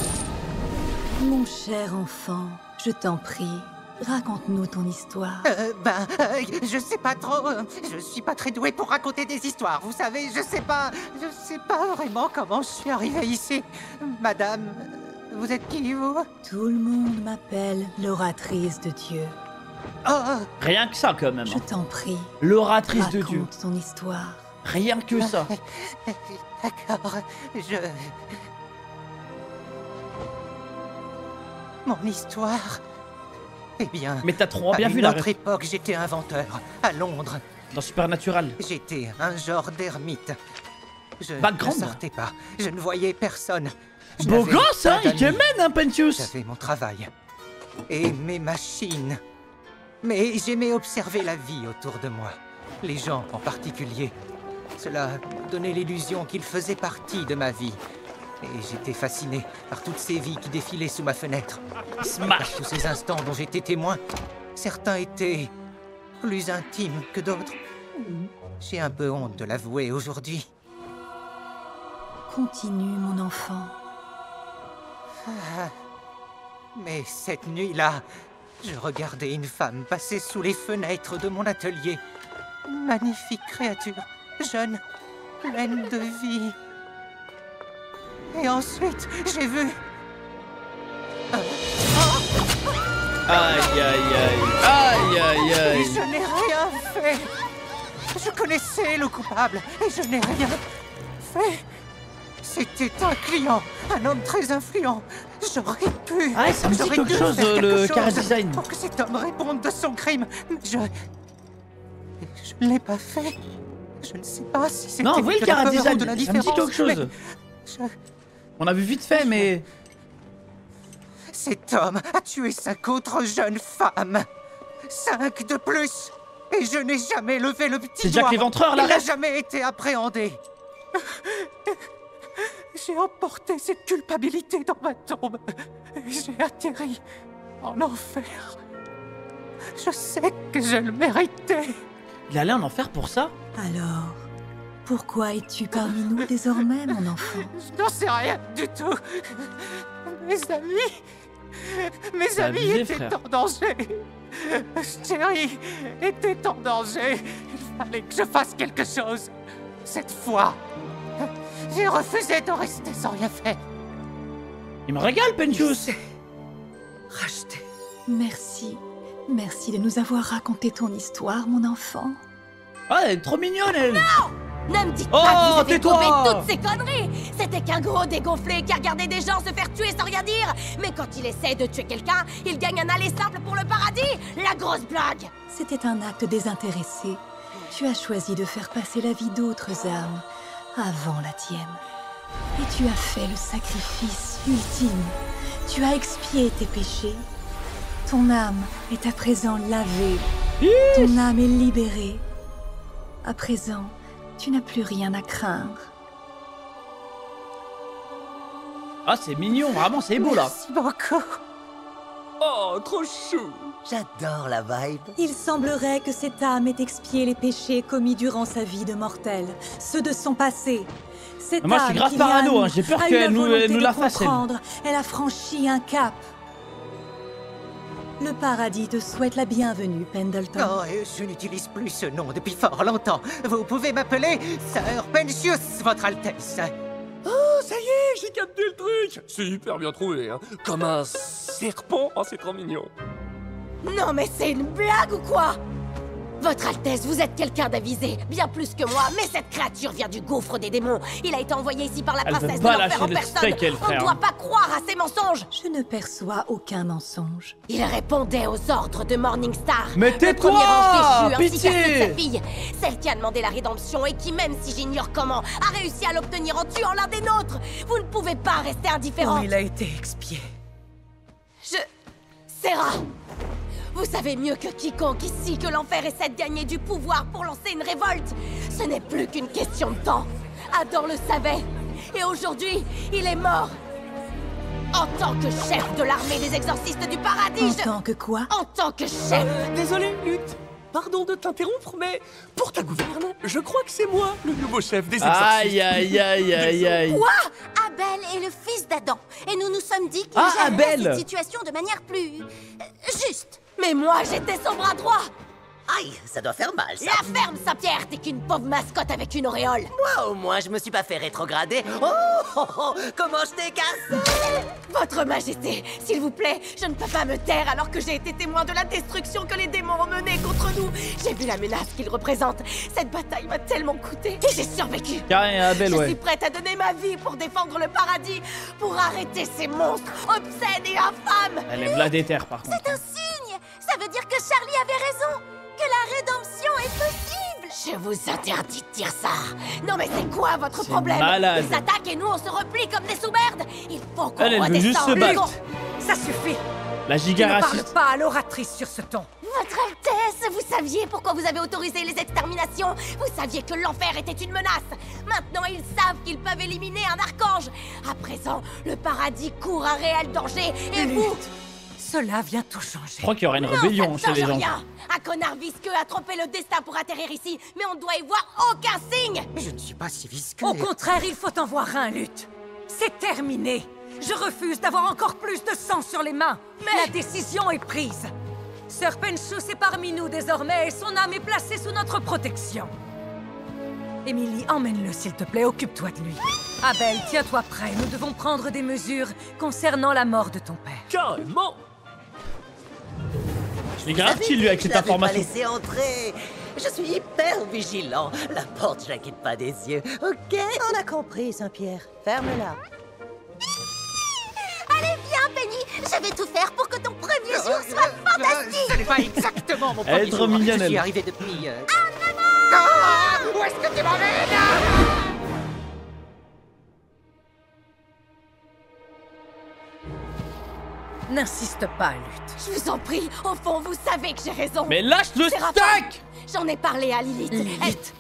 Mon cher enfant, je t'en prie, raconte-nous ton histoire. Je sais pas trop. Je suis pas très doué pour raconter des histoires, vous savez. Je sais pas vraiment comment je suis arrivé ici. Madame, vous êtes qui, vous? Tout le monde m'appelle l'oratrice de Dieu. Rien que ça quand même. Je t'en prie. L'oratrice de Dieu. Raconte ton histoire. Rien que ça. D'accord, Mon histoire... Eh bien... Mais t'as trop bien vu la À une autre époque, j'étais inventeur, à Londres. Dans Supernatural. J'étais un genre d'ermite. Je Background. ne sortais pas, je ne voyais personne. Je Beau n'avais gosse, hein, pas il te d'amis. mène, hein, Penchus. J'avais mon travail. et mes machines. Mais j'aimais observer la vie autour de moi, les gens en particulier. Cela me donnait l'illusion qu'ils faisaient partie de ma vie. Et j'étais fasciné par toutes ces vies qui défilaient sous ma fenêtre. Par tous ces instants dont j'étais témoin, certains étaient plus intimes que d'autres. J'ai un peu honte de l'avouer aujourd'hui. Continue, mon enfant. Ah, mais cette nuit-là, je regardais une femme passer sous les fenêtres de mon atelier. Une magnifique créature, jeune, pleine de vie. Et ensuite, j'ai vu... Aïe, aïe, aïe. Aïe, aïe, Et aïe. je n'ai rien fait. Je connaissais le coupable et je n'ai rien fait. C'était un client, un homme très influent. J'aurais pu... Ah, ça me dit j'aurais quelque dû chose, faire le quelque chara chose design. pour que cet homme réponde de son crime. Mais je ne l'ai pas fait. Je ne sais pas si c'était Non, oui, le de la chara peur ou design, de la ça me dit différence, quelque chose. mais On a vu vite fait, mais... Cet homme a tué 5 autres jeunes femmes. 5 de plus. Et je n'ai jamais levé le petit C'est doigt. Jack l'Éventreur, la Il n'a ref. jamais été appréhendé. J'ai emporté cette culpabilité dans ma tombe. J'ai atterri en enfer. Je sais que je le méritais. Il allait en enfer pour ça? Alors, pourquoi es-tu parmi nous désormais, mon enfant? Je n'en sais rien du tout. Mes amis C'est abusé, étaient frère. en danger. Chérie était en danger. Il fallait que je fasse quelque chose. Cette fois, j'ai refusé de rester sans rien faire. Il me régale, Penchus. Racheté. Merci. Merci de nous avoir raconté ton histoire, mon enfant. Ah, elle est trop mignonne, elle. Non! Ne me dites Oh, pas que vous avez tais-toi! gommé toutes ces conneries! C'était qu'un gros dégonflé qui a regardé des gens se faire tuer sans rien dire! Mais quand il essaie de tuer quelqu'un, il gagne un aller simple pour le paradis! La grosse blague! C'était un acte désintéressé. Tu as choisi de faire passer la vie d'autres âmes avant la tienne. Et tu as fait le sacrifice ultime. Tu as expié tes péchés. Ton âme est à présent lavée. Ton âme est libérée. À présent, tu n'as plus rien à craindre. Ah, c'est mignon, vraiment, c'est beau, là. Merci beaucoup. Oh, trop chou. J'adore la vibe. Il semblerait que cette âme ait expié les péchés commis durant sa vie de mortel, ceux de son passé. Cette Moi, je suis âme grave qui vient à parano, nous hein, j'ai peur a eu qu'elle la nous volonté de la fasse, elle. comprendre. Elle a franchi un cap. Le paradis te souhaite la bienvenue, Pendleton. Oh, je n'utilise plus ce nom depuis fort longtemps. Vous pouvez m'appeler Sir Pensius, Votre Altesse. Oh, ça y est, j'ai capté le truc. C'est hyper bien trouvé, hein. Comme un serpent. Oh, c'est trop mignon. Non mais c'est une blague ou quoi? Votre Altesse, vous êtes quelqu'un d'avisé, bien plus que moi, mais cette créature vient du gouffre des démons. Il a été envoyé ici par la Elle veut princesse de pas l'enfer lâcher en le personne. steak, elle, On frère. ne doit pas croire à ces mensonges. Je ne perçois aucun mensonge. Il répondait aux ordres de Morningstar. Mais le tais-toi, premier ange déchu, pitié. ainsi qu'à sa fille, celle qui a demandé la rédemption et qui, même si j'ignore comment, a réussi à l'obtenir en tuant l'un des nôtres. Vous ne pouvez pas rester indifférent. Oh, il a été expié. Serra, vous savez mieux que quiconque ici que l'enfer essaie de gagner du pouvoir pour lancer une révolte. Ce n'est plus qu'une question de temps. Adam le savait. Et aujourd'hui, il est mort. En tant que chef de l'armée des exorcistes du paradis, En tant que quoi? En tant que chef. Désolé, Lutte. Pardon de t'interrompre, mais pour ta gouverne, je crois que c'est moi, le nouveau chef des exorcistes. Aïe, aïe, aïe, aïe, aïe. Quoi? Abel est le fils d'Adam. Et nous nous sommes dit qu'il Ah, gérerait Abel. cette situation de manière plus... juste. Mais moi, j'étais son bras droit. Aïe, ça doit faire mal, ça. La ferme, Saint-Pierre, t'es qu'une pauvre mascotte avec une auréole. Moi, au moins, je me suis pas fait rétrograder. Oh, oh, oh, comment je t'ai cassé! Votre Majesté, s'il vous plaît, je ne peux pas me taire alors que j'ai été témoin de la destruction que les démons ont menée contre nous. J'ai vu la menace qu'ils représentent. Cette bataille m'a tellement coûté et j'ai survécu. Carré et Abel, Je suis ouais. prête à donner ma vie pour défendre le paradis, pour arrêter ces monstres obscènes et infâmes. Elle est bladéterre, par contre. C'est un signe. Ça veut dire que Charlie avait raison. Que la rédemption est possible. Je vous interdis de dire ça. Non mais c'est quoi votre C'est problème? malade. Ils attaquent et nous on se replie comme des sous-merdes. Il faut qu'on Elle veut juste se redescende. battre. Ça suffit. La giga Tu ne raciste. parles pas à l'oratrice sur ce ton. Votre Altesse, vous saviez pourquoi vous avez autorisé les exterminations? Vous saviez que l'enfer était une menace. Maintenant, ils savent qu'ils peuvent éliminer un archange. À présent, le paradis court un réel danger. Et vous... Cela vient tout changer. Je crois qu'il y aurait une Non, rébellion ça chez les change gens. rien. Un connard visqueux a trompé le destin pour atterrir ici, mais on ne doit y voir aucun signe. Je ne suis pas si visqueux. Au contraire, il faut en voir un, Lutte. C'est terminé. Je refuse d'avoir encore plus de sang sur les mains. Mais la décision est prise. Sir Penchus est parmi nous désormais et son âme est placée sous notre protection. Émilie, emmène-le s'il te plaît, occupe-toi de lui. Abel, tiens-toi prêt, nous devons prendre des mesures concernant la mort de ton père. Carrément. Je l'ai grave chill lui avec cette information. Je laisser entrer. Je suis hyper vigilant. La porte, je la quitte pas des yeux. Ok, on a compris, Saint-Pierre. Ferme-la. Allez, viens, Penny. Je vais tout faire pour que ton premier jour soit fantastique. Ce n'est pas exactement mon Elle est premier trop jour. mignonne, Je suis elle. arrivé depuis... Ah, où est-ce que tu m'emmènes? N'insiste pas, Lutte. Je vous en prie, au fond, vous savez que j'ai raison. Mais lâche le C'est stack! Raphaël. J'en ai parlé à Lilith. Lilith.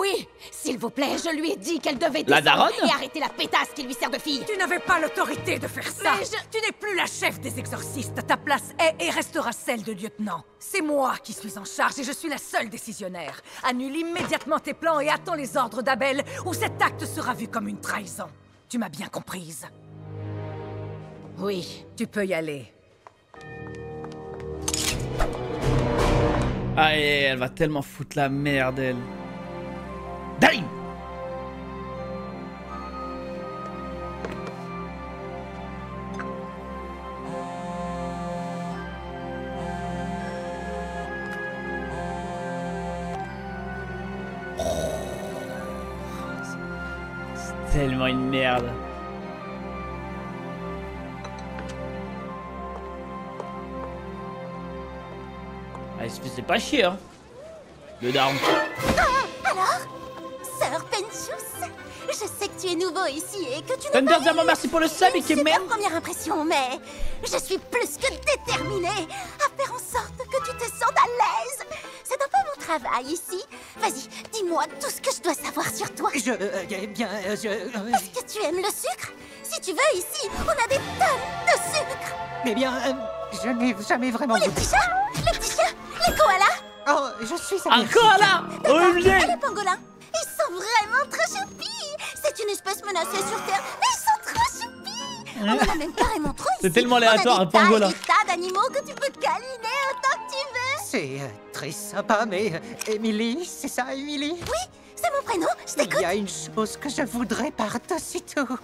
Oui, s'il vous plaît, je lui ai dit qu'elle devait La descendre daronne et arrêter la pétasse qui lui sert de fille. Tu n'avais pas l'autorité de faire ça. Mais Tu n'es plus la chef des exorcistes. Ta place est et restera celle de lieutenant. C'est moi qui suis en charge et je suis la seule décisionnaire. Annule immédiatement tes plans et attends les ordres d'Abel ou cet acte sera vu comme une trahison. Tu m'as bien comprise? Oui. Tu peux y aller. Ah, elle va tellement foutre la merde, elle. Dame! C'est tellement une merde. Ah, il se faisait pas chier, hein. Le daron. Alors, Sir Penchus, je sais que tu es nouveau ici et que tu n'as Thunder pas Diamond, merci pour le sub et qui super première impression, mais je suis plus que déterminée à faire en sorte que tu te sentes à l'aise. C'est un peu mon travail ici. Vas-y, dis-moi tout ce que je dois savoir sur toi. Est-ce que tu aimes le sucre? Si tu veux, ici, on a des tonnes de sucre. Eh bien, je n'ai jamais vraiment Les petits chats, les koalas. Oh, je suis un koala. D'accord. Et les pangolins, ils sont vraiment trop choupis. C'est une espèce menacée sur Terre, mais ils sont trop choupis. On en a même carrément trop ici. C'est tellement aléatoire, un pangolin. On a des tas d'animaux que tu peux câliner autant que tu veux. C'est très sympa, mais Émilie, c'est ça, Émilie? Oui, c'est mon prénom, je t'écoute. Il y a une chose que je voudrais par-dessus tout.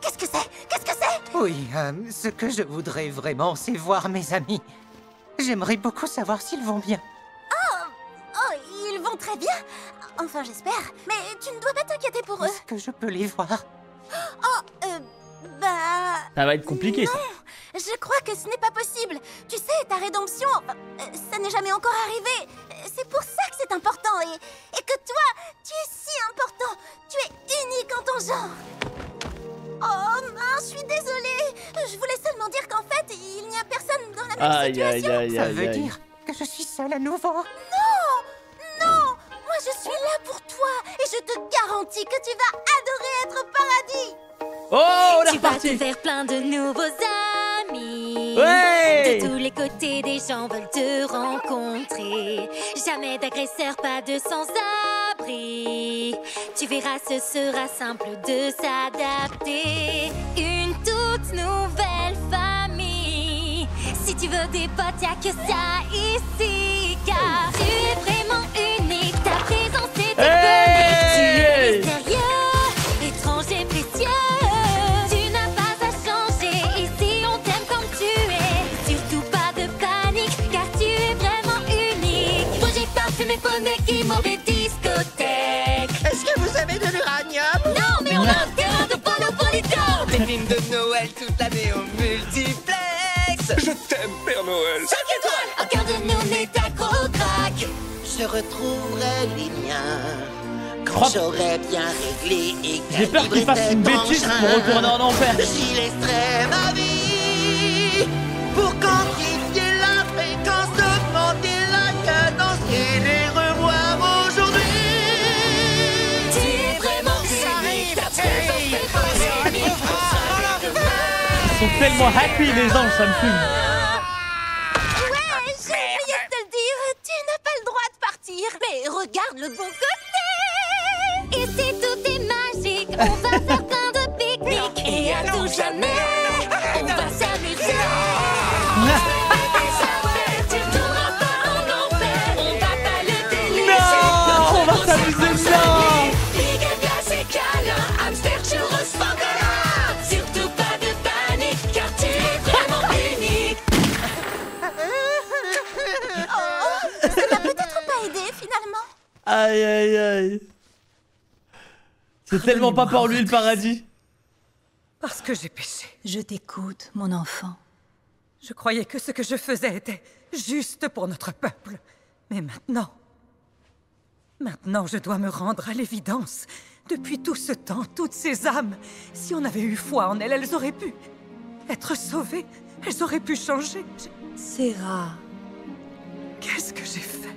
Qu'est-ce que c'est? Qu'est-ce que c'est? Oui, ce que je voudrais vraiment, c'est voir mes amis. J'aimerais beaucoup savoir s'ils vont bien. Oh, ils vont très bien. Enfin, j'espère. Mais tu ne dois pas t'inquiéter pour eux. Est-ce que je peux les voir? Oh, bah... Ça va être compliqué, ça. Non, je crois que ce n'est pas possible. Tu sais, ta rédemption, ça n'est jamais encore arrivé. C'est pour ça que c'est important. Et que toi, tu es si important. Tu es unique en ton genre. Oh mince, je suis désolée. Je voulais seulement dire qu'en fait, il n'y a personne dans la même situation. Ça veut dire que je suis seule à nouveau? Non, non. Moi, je suis là pour toi. Et je te garantis que tu vas adorer être au paradis. Oh, on est Tu vas reparti. te faire plein de nouveaux amis. Ouais. De tous les côtés, des gens veulent te rencontrer. Jamais d'agresseurs, pas de sans-abri. Tu verras, ce sera simple de s'adapter. Une toute nouvelle famille. Si tu veux des potes, y'a que ça ici. Car tu es vraiment unique. Ta présence est iconique. Tu es mystérieux, étrange et précieux. Qui mauvais discothèque. Est-ce que vous avez de l'uranium? Non, mais on a un terrain de polo pour les dents. Des films de Noël toute l'année au multiplex. Je t'aime, Père Noël. 5 étoiles. Aucun de nous n'est accro au crack. Je retrouverai les miens quand j'aurai bien réglé et J'ai peur qu'il fasse une bêtise pour retourner en enfer. J'y laisserai ma vie pour quand tellement happy les anges, ça me fume. Ouais, j'ai oublié de te le dire. Tu n'as pas le droit de partir. Mais regarde le bon côté. Ici tout est magique. On va faire plein de pique-niques. Et à tout jamais, on va s'amuser. Non, on va s'amuser, non. Surtout pas de panique, car tu es vraiment unique. Oh, ça t'a peut-être pas aidé finalement. Aïe, aïe, aïe. C'est tellement pas pour lui le paradis. Parce que j'ai péché. Je t'écoute, mon enfant. Je croyais que ce que je faisais était juste pour notre peuple. Mais maintenant... Maintenant, je dois me rendre à l'évidence. Depuis tout ce temps, toutes ces âmes, si on avait eu foi en elles, elles auraient pu être sauvées. Elles auraient pu changer. Serah. Qu'est-ce que j'ai fait?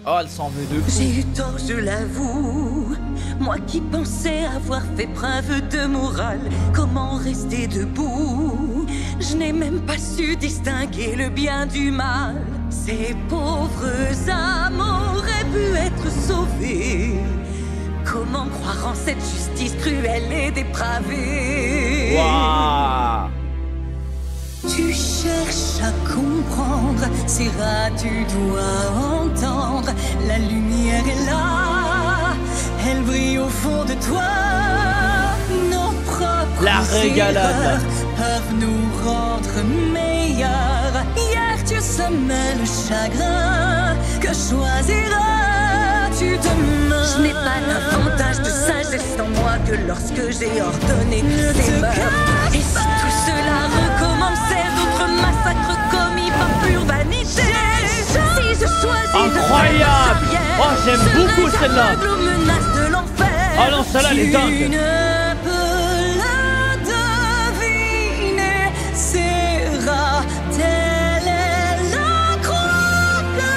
Oh, elle s'en veut de fou. J'ai eu tort, je l'avoue. Moi qui pensais avoir fait preuve de morale, comment rester debout? Je n'ai même pas su distinguer le bien du mal. Ces pauvres âmes auraient pu être sauvées. Comment croire en cette justice cruelle et dépravée? Waouh. Tu cherches à comprendre, Serah, tu dois entendre. La lumière est là, elle brille au fond de toi. Nos propres La régalade. erreurs peuvent nous rendre meilleurs. Hier tu semais le chagrin, que choisiras-tu demain? Je n'ai pas davantage de sagesse en moi que lorsque j'ai ordonné ces meurtres. Et si tout cela recommençait, d'autres massacres commis par pure vanité. Si je choisis incroyable. Oh, j'aime beaucoup celle-là. Oh non, celle-là, elle est dingue. Ne peux la deviner, Serah, telle est la croix que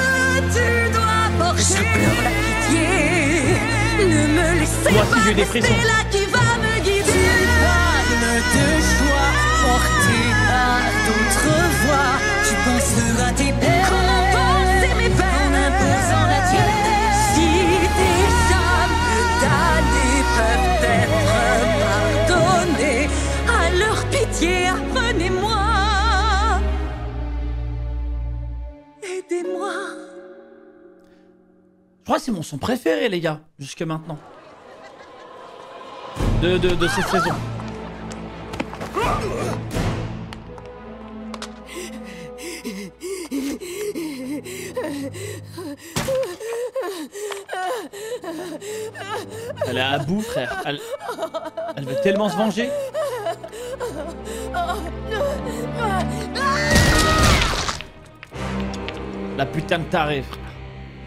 tu dois porter. Je pleure la pitié, ne me laissez Voici, pas j'ai des rester frissons. là qui va me guider. Tu parles de joie portée par d'autres voix. Tu penseras tes pères, comment penser mes peines en imposant la tienne. Si tes âmes damnées peuvent être pardonnées, alors pitié, apprenez-moi. Aidez-moi. Je crois que c'est mon son préféré, les gars, jusque maintenant. De cette saison. Elle est à bout, frère. Elle veut tellement se venger. La putain de taré, frère.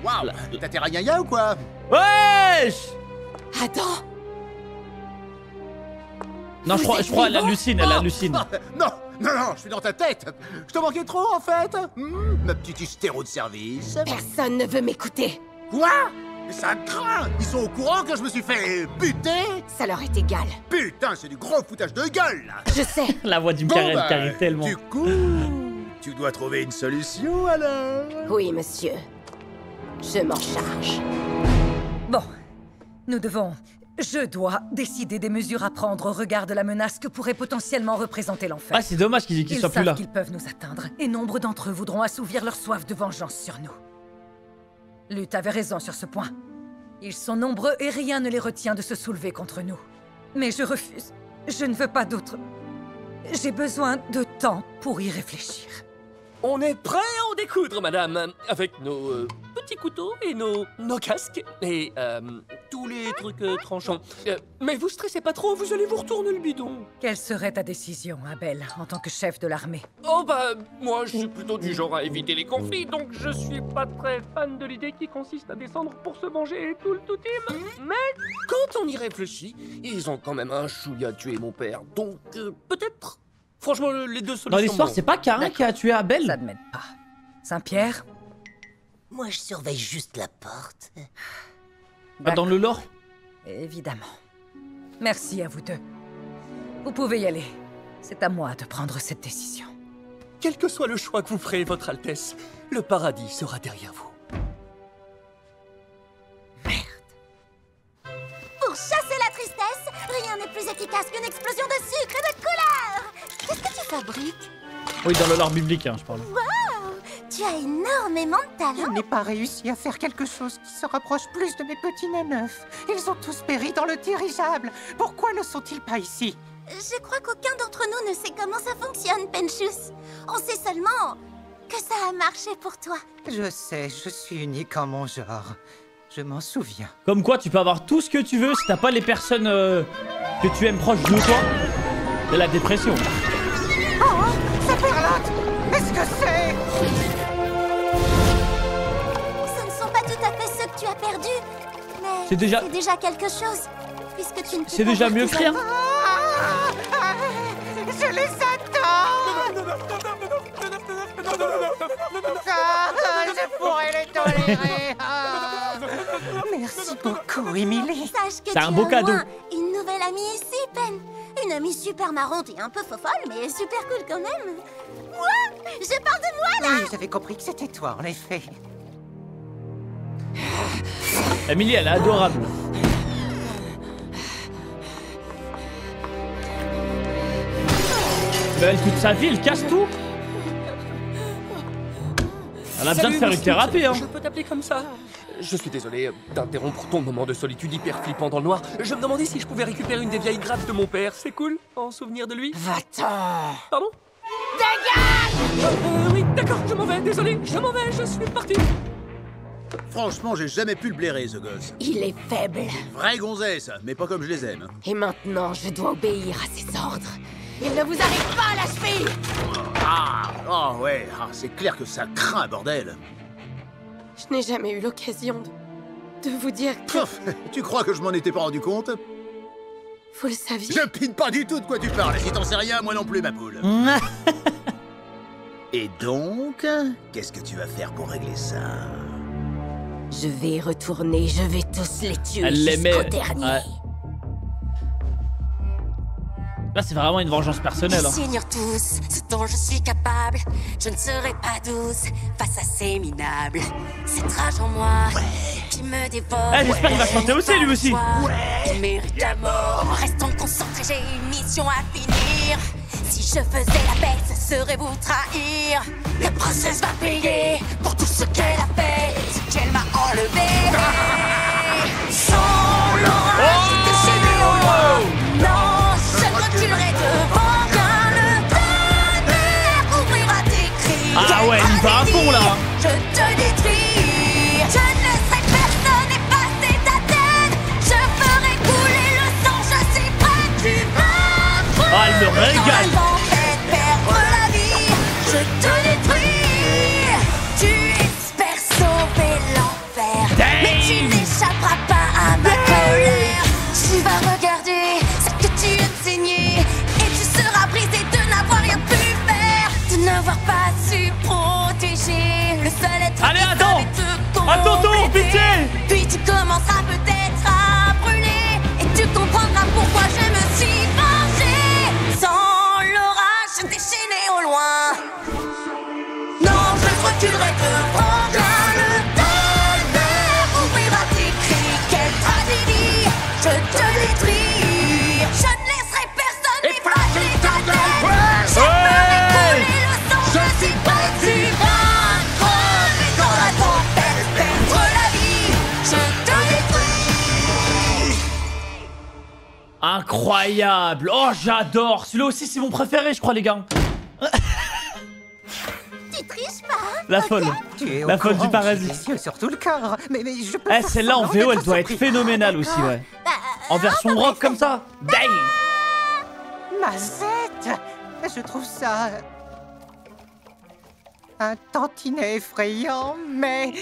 Waouh, t'as tes ragnagnas ou quoi? Wesh! Attends. Non, je crois elle hallucine, elle hallucine. Non, je suis dans ta tête. Je te manquais trop, en fait. Ma petite hystéro de service. Personne ne veut m'écouter. Quoi? Mais ça craint. Ils sont au courant que je me suis fait buter? Ça leur est égal. Putain, c'est du gros foutage de gueule, là. Je sais. La voix du Bon, carré tellement. Du coup, tu dois trouver une solution, alors? Oui, monsieur. Je m'en charge. Bon, nous devons... Je dois décider des mesures à prendre au regard de la menace que pourrait potentiellement représenter l'enfer. Ah, c'est dommage qu'ils soient plus là. Ils savent qu'ils peuvent nous atteindre, et nombre d'entre eux voudront assouvir leur soif de vengeance sur nous. Lutte avait raison sur ce point. Ils sont nombreux et rien ne les retient de se soulever contre nous. Mais je refuse. Je ne veux pas d'autre. J'ai besoin de temps pour y réfléchir. On est prêt à en découdre, madame, avec nos petits couteaux et nos casques et tous les trucs tranchants. Mais vous stressez pas trop, vous allez vous retourner le bidon. Quelle serait ta décision, Abel, en tant que chef de l'armée? Oh bah, moi je suis plutôt du genre à éviter les conflits, donc je suis pas très fan de l'idée qui consiste à descendre pour se venger et tout le tout team. Mais quand on y réfléchit, ils ont quand même un chouïa tué mon père, donc peut-être... Franchement, les deux solutions... Dans l'histoire, c'est pas Cain qui a tué Abel? Ça ne m'aide pas. Saint-Pierre? Moi, je surveille juste la porte. Dans le lore? Évidemment. Merci à vous deux. Vous pouvez y aller. C'est à moi de prendre cette décision. Quel que soit le choix que vous ferez, Votre Altesse, le paradis sera derrière vous. Pour chasser la tristesse, rien n'est plus efficace qu'une explosion de sucre et de couleur. Qu'est-ce que tu fabriques? Oui, dans le lore biblique, hein, je parle. Waouh! Tu as énormément de talent. Je n'ai pas réussi à faire quelque chose qui se rapproche plus de mes petits nez neufs. Ils ont tous péri dans le dirigeable. Pourquoi ne sont-ils pas ici? Je crois qu'aucun d'entre nous ne sait comment ça fonctionne, Penchus. On sait seulement que ça a marché pour toi. Je sais, je suis unique en mon genre. Je m'en souviens. Comme quoi, tu peux avoir tout ce que tu veux si t'as pas les personnes que tu aimes proches de toi. De la dépression. Oh, c'est Perlotte! Est-ce que c'est... Ce ne sont pas tout à fait ceux que tu as perdus, mais c'est déjà quelque chose, puisque tu ne peux c'est pas déjà voir mieux tes que rien. Je les attends! Je pourrais les tolérer. Merci beaucoup, Émilie. Sache que c'est tu un beau as cadeau. au moins une nouvelle amie ici, Pen. Une amie super marrante et un peu fofolle, mais super cool quand même. Moi? Je parle de moi, là! Oui, j'avais compris que c'était toi, en effet. Émilie, elle est adorable. Mais elle, toute sa vie, elle casse tout. Elle a besoin de faire une thérapie, hein. Je peux t'appeler comme ça? Je suis désolé d'interrompre ton moment de solitude hyper flippant dans le noir. Je me demandais si je pouvais récupérer une des vieilles grappes de mon père. C'est cool, en souvenir de lui. Va-t'en! Pardon? Dégage! Oui, d'accord, je m'en vais, désolé, je m'en vais, je suis parti. Franchement, j'ai jamais pu le blairer, ce gosse. Il est faible. Vraie gonzesse, mais pas comme je les aime. Et maintenant, je dois obéir à ses ordres. Il ne vous arrive pas à la cheville! Ah ouais, c'est clair que ça craint, bordel. Je n'ai jamais eu l'occasion de vous dire que... Tu crois que je m'en étais pas rendu compte? Vous le saviez? Je pine pas du tout de quoi tu parles. Si t'en sais rien, moi non plus, ma poule. Et donc, qu'est-ce que tu vas faire pour régler ça? Je vais retourner, je vais tous les tuer Elle l'aimait. jusqu'au dernier. Ouais. Là, c'est vraiment une vengeance personnelle. Hein. J'ignore tous ce dont je suis capable. Je ne serai pas douce face à ces minables. Cette rage en moi qui me dévore. Eh, j'espère qu'il va chanter aussi, lui aussi. Il mérite la mort. Restons concentrés, j'ai une mission à finir. Si je faisais la paix, ce serait vous trahir. La princesse va payer pour tout ce qu'elle a fait, ce qu'elle m'a enlevé. Sans l'orage, déchaîné au loin. Non, je ne reculerai devant rien. Le tonnerre ouvrira tes cris. Ah ouais, il va à fond là. Je te détruis. Je ne laisserai personne effacer ta tête. Je ferai couler le sang, je suis prêt. Tu vas Ah, elle me régale. perdre la vie. Je te détruis. Tu espères sauver l'enfer, mais tu n'échapperas pas à ma colère. Tu vas regarder ce que tu as saigné et tu seras brisé de n'avoir rien pu faire, de n'avoir pas su protéger le seul être. Allez, qui attends. savait te À ton tour, compléter. pitié. Puis tu commenceras peut-être à brûler et tu comprendras pourquoi je me suis vengée. Sans l'orage déchaîné au loin. Non, je ne reculerai devant rien. Le tonnerre ouvrira tes cris. Quelle tragédie. Je te détruis. Je ne laisserai personne effacer ta tête. Je ferai couler le sang. Je suis prêt. Tu vas crever dans la tempête, perdre la vie. Je te détruis. Incroyable. Oh, j'adore. Celui-là aussi, c'est mon préféré, je crois, les gars. Tu triches pas, hein? La folle. La folle du paradis. Sur tout le corps. Mais je peux Eh, faire celle-là en semblant VO, elle d'être doit être surpris. phénoménale aussi, ouais. En version rock comme ça. Dang. Mazette, je trouve ça un tantinet effrayant, mais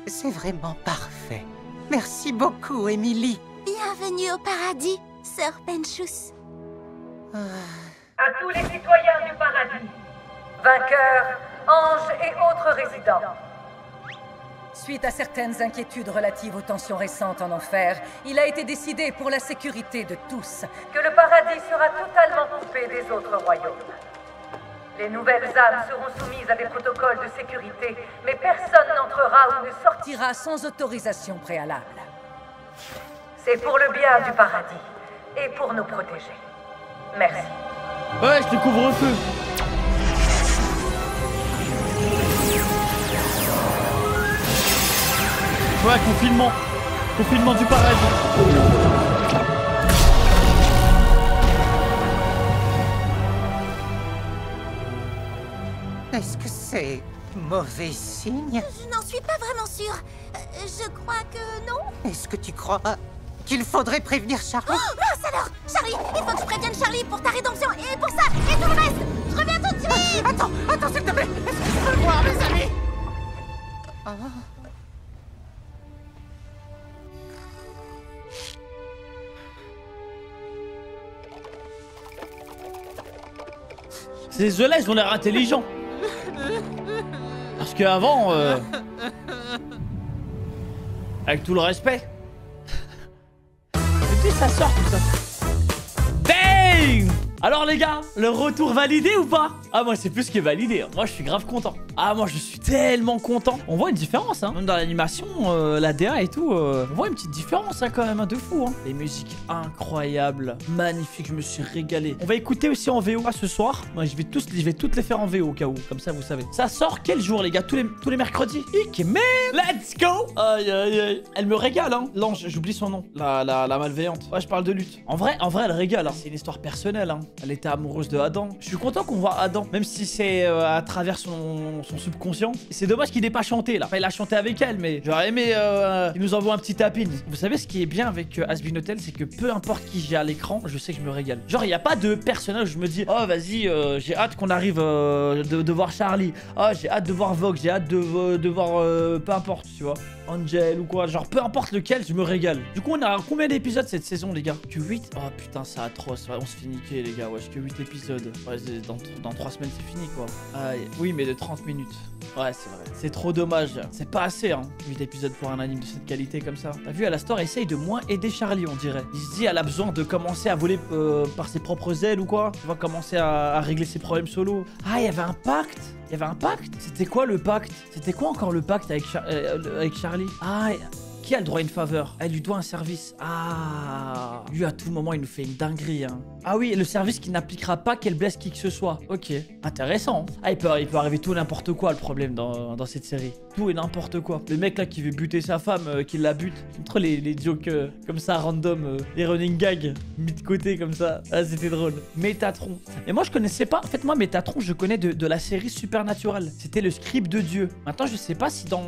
c'est vraiment parfait. Merci beaucoup, Émilie. Bienvenue au paradis, Sœur Penchus. À tous les citoyens du paradis, vainqueurs, anges et autres résidents. Suite à certaines inquiétudes relatives aux tensions récentes en enfer, il a été décidé pour la sécurité de tous que le paradis sera totalement coupé des autres royaumes. Les nouvelles âmes seront soumises à des protocoles de sécurité, mais personne n'entrera ou ne sortira sans autorisation préalable. C'est pour le bien du paradis et pour nous protéger. Merci. Ouais, je te couvre-feu. Ouais, confinement. Confinement du paradis. Est-ce que c'est mauvais signe? Je n'en suis pas vraiment sûre. Je crois que non. Est-ce que tu crois qu'il faudrait prévenir Charlie? Oh, mince alors! Charlie, il faut que je prévienne Charlie pour ta rédemption et pour ça, et tout le reste! Je reviens tout de suite! Attends, s'il te plaît! Est-ce que je peux voir, mes amis? Ces œufs-là, ils ont l'air intelligents. Parce qu'avant, avec tout le respect, et puis ça sort tout ça. Bang! Alors les gars, le retour validé ou pas? Ah moi c'est plus que validé, hein. Moi je suis grave content. Ah moi je suis tellement content. On voit une différence hein. Même dans l'animation, la DA et tout, on voit une petite différence hein, quand même, hein, de fou hein. Les musiques incroyables, magnifiques, je me suis régalé. On va écouter aussi en VO, pas ce soir. Moi je vais toutes les faire en VO au cas où, comme ça vous savez. Ça sort quel jour les gars? Tous les mercredis. Man, let's go. Aïe aïe aïe. Elle me régale hein. L'ange, j'oublie son nom. La malveillante. Ouais je parle de lutte. En vrai elle régale hein. C'est une histoire personnelle hein. Elle était amoureuse de Adam. Je suis content qu'on voit Adam, même si c'est à travers son subconscient. C'est dommage qu'il n'ait pas chanté là. Enfin, il a chanté avec elle, mais j'aurais aimé qu'il nous envoie un petit tapin. Vous savez ce qui est bien avec Hazbin Hotel, c'est que peu importe qui j'ai à l'écran, je sais que je me régale. Genre, il n'y a pas de personnage où je me dis, oh vas-y, j'ai hâte qu'on arrive de voir Charlie. Oh, j'ai hâte de voir Vogue, j'ai hâte de voir peu importe, tu vois. Angel ou quoi, genre peu importe lequel, je me régale. Du coup, on a combien d'épisodes cette saison, les gars? Que 8? Oh putain, c'est atroce. Ouais, on se fait niquer, les gars. Wesh, que 8 épisodes. Ouais, dans 3 semaines, c'est fini, quoi. Aïe. Oui, mais de 30 minutes. Ouais, c'est vrai. C'est trop dommage. C'est pas assez, hein. 8 épisodes pour un anime de cette qualité comme ça. T'as vu, Alastor essaye de moins aider Charlie, on dirait. Il se dit, elle a besoin de commencer à voler par ses propres ailes ou quoi. Elle va commencer à régler ses problèmes solo. Ah, il y avait un pacte. Il y avait un pacte? C'était quoi le pacte? C'était quoi encore le pacte avec Charlie? Ah, qui a le droit à une faveur? Elle lui doit un service. Ah, lui à tout moment il nous fait une dinguerie hein. Ah oui, le service qui n'appliquera pas qu'elle blesse qui que ce soit. Ok, intéressant. Ah, il peut arriver tout n'importe quoi le problème dans cette série. Tout et n'importe quoi. Le mec là qui veut buter sa femme, qui la bute. Entre les jokes comme ça random, les running gags mis de côté comme ça. Ah, c'était drôle. Métatron. Mais moi je connaissais pas. En fait moi Métatron je connais de la série Supernatural. C'était le scribe de Dieu. Maintenant je sais pas si dans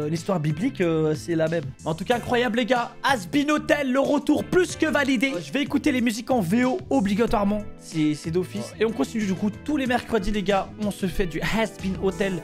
l'histoire biblique c'est la même. En tout cas incroyable les gars. Hazbin Hotel, le retour plus que validé. Je vais écouter les musiques en VO obligatoirement. C'est d'office. Et on continue du coup tous les mercredis les gars. On se fait du Hazbin Hotel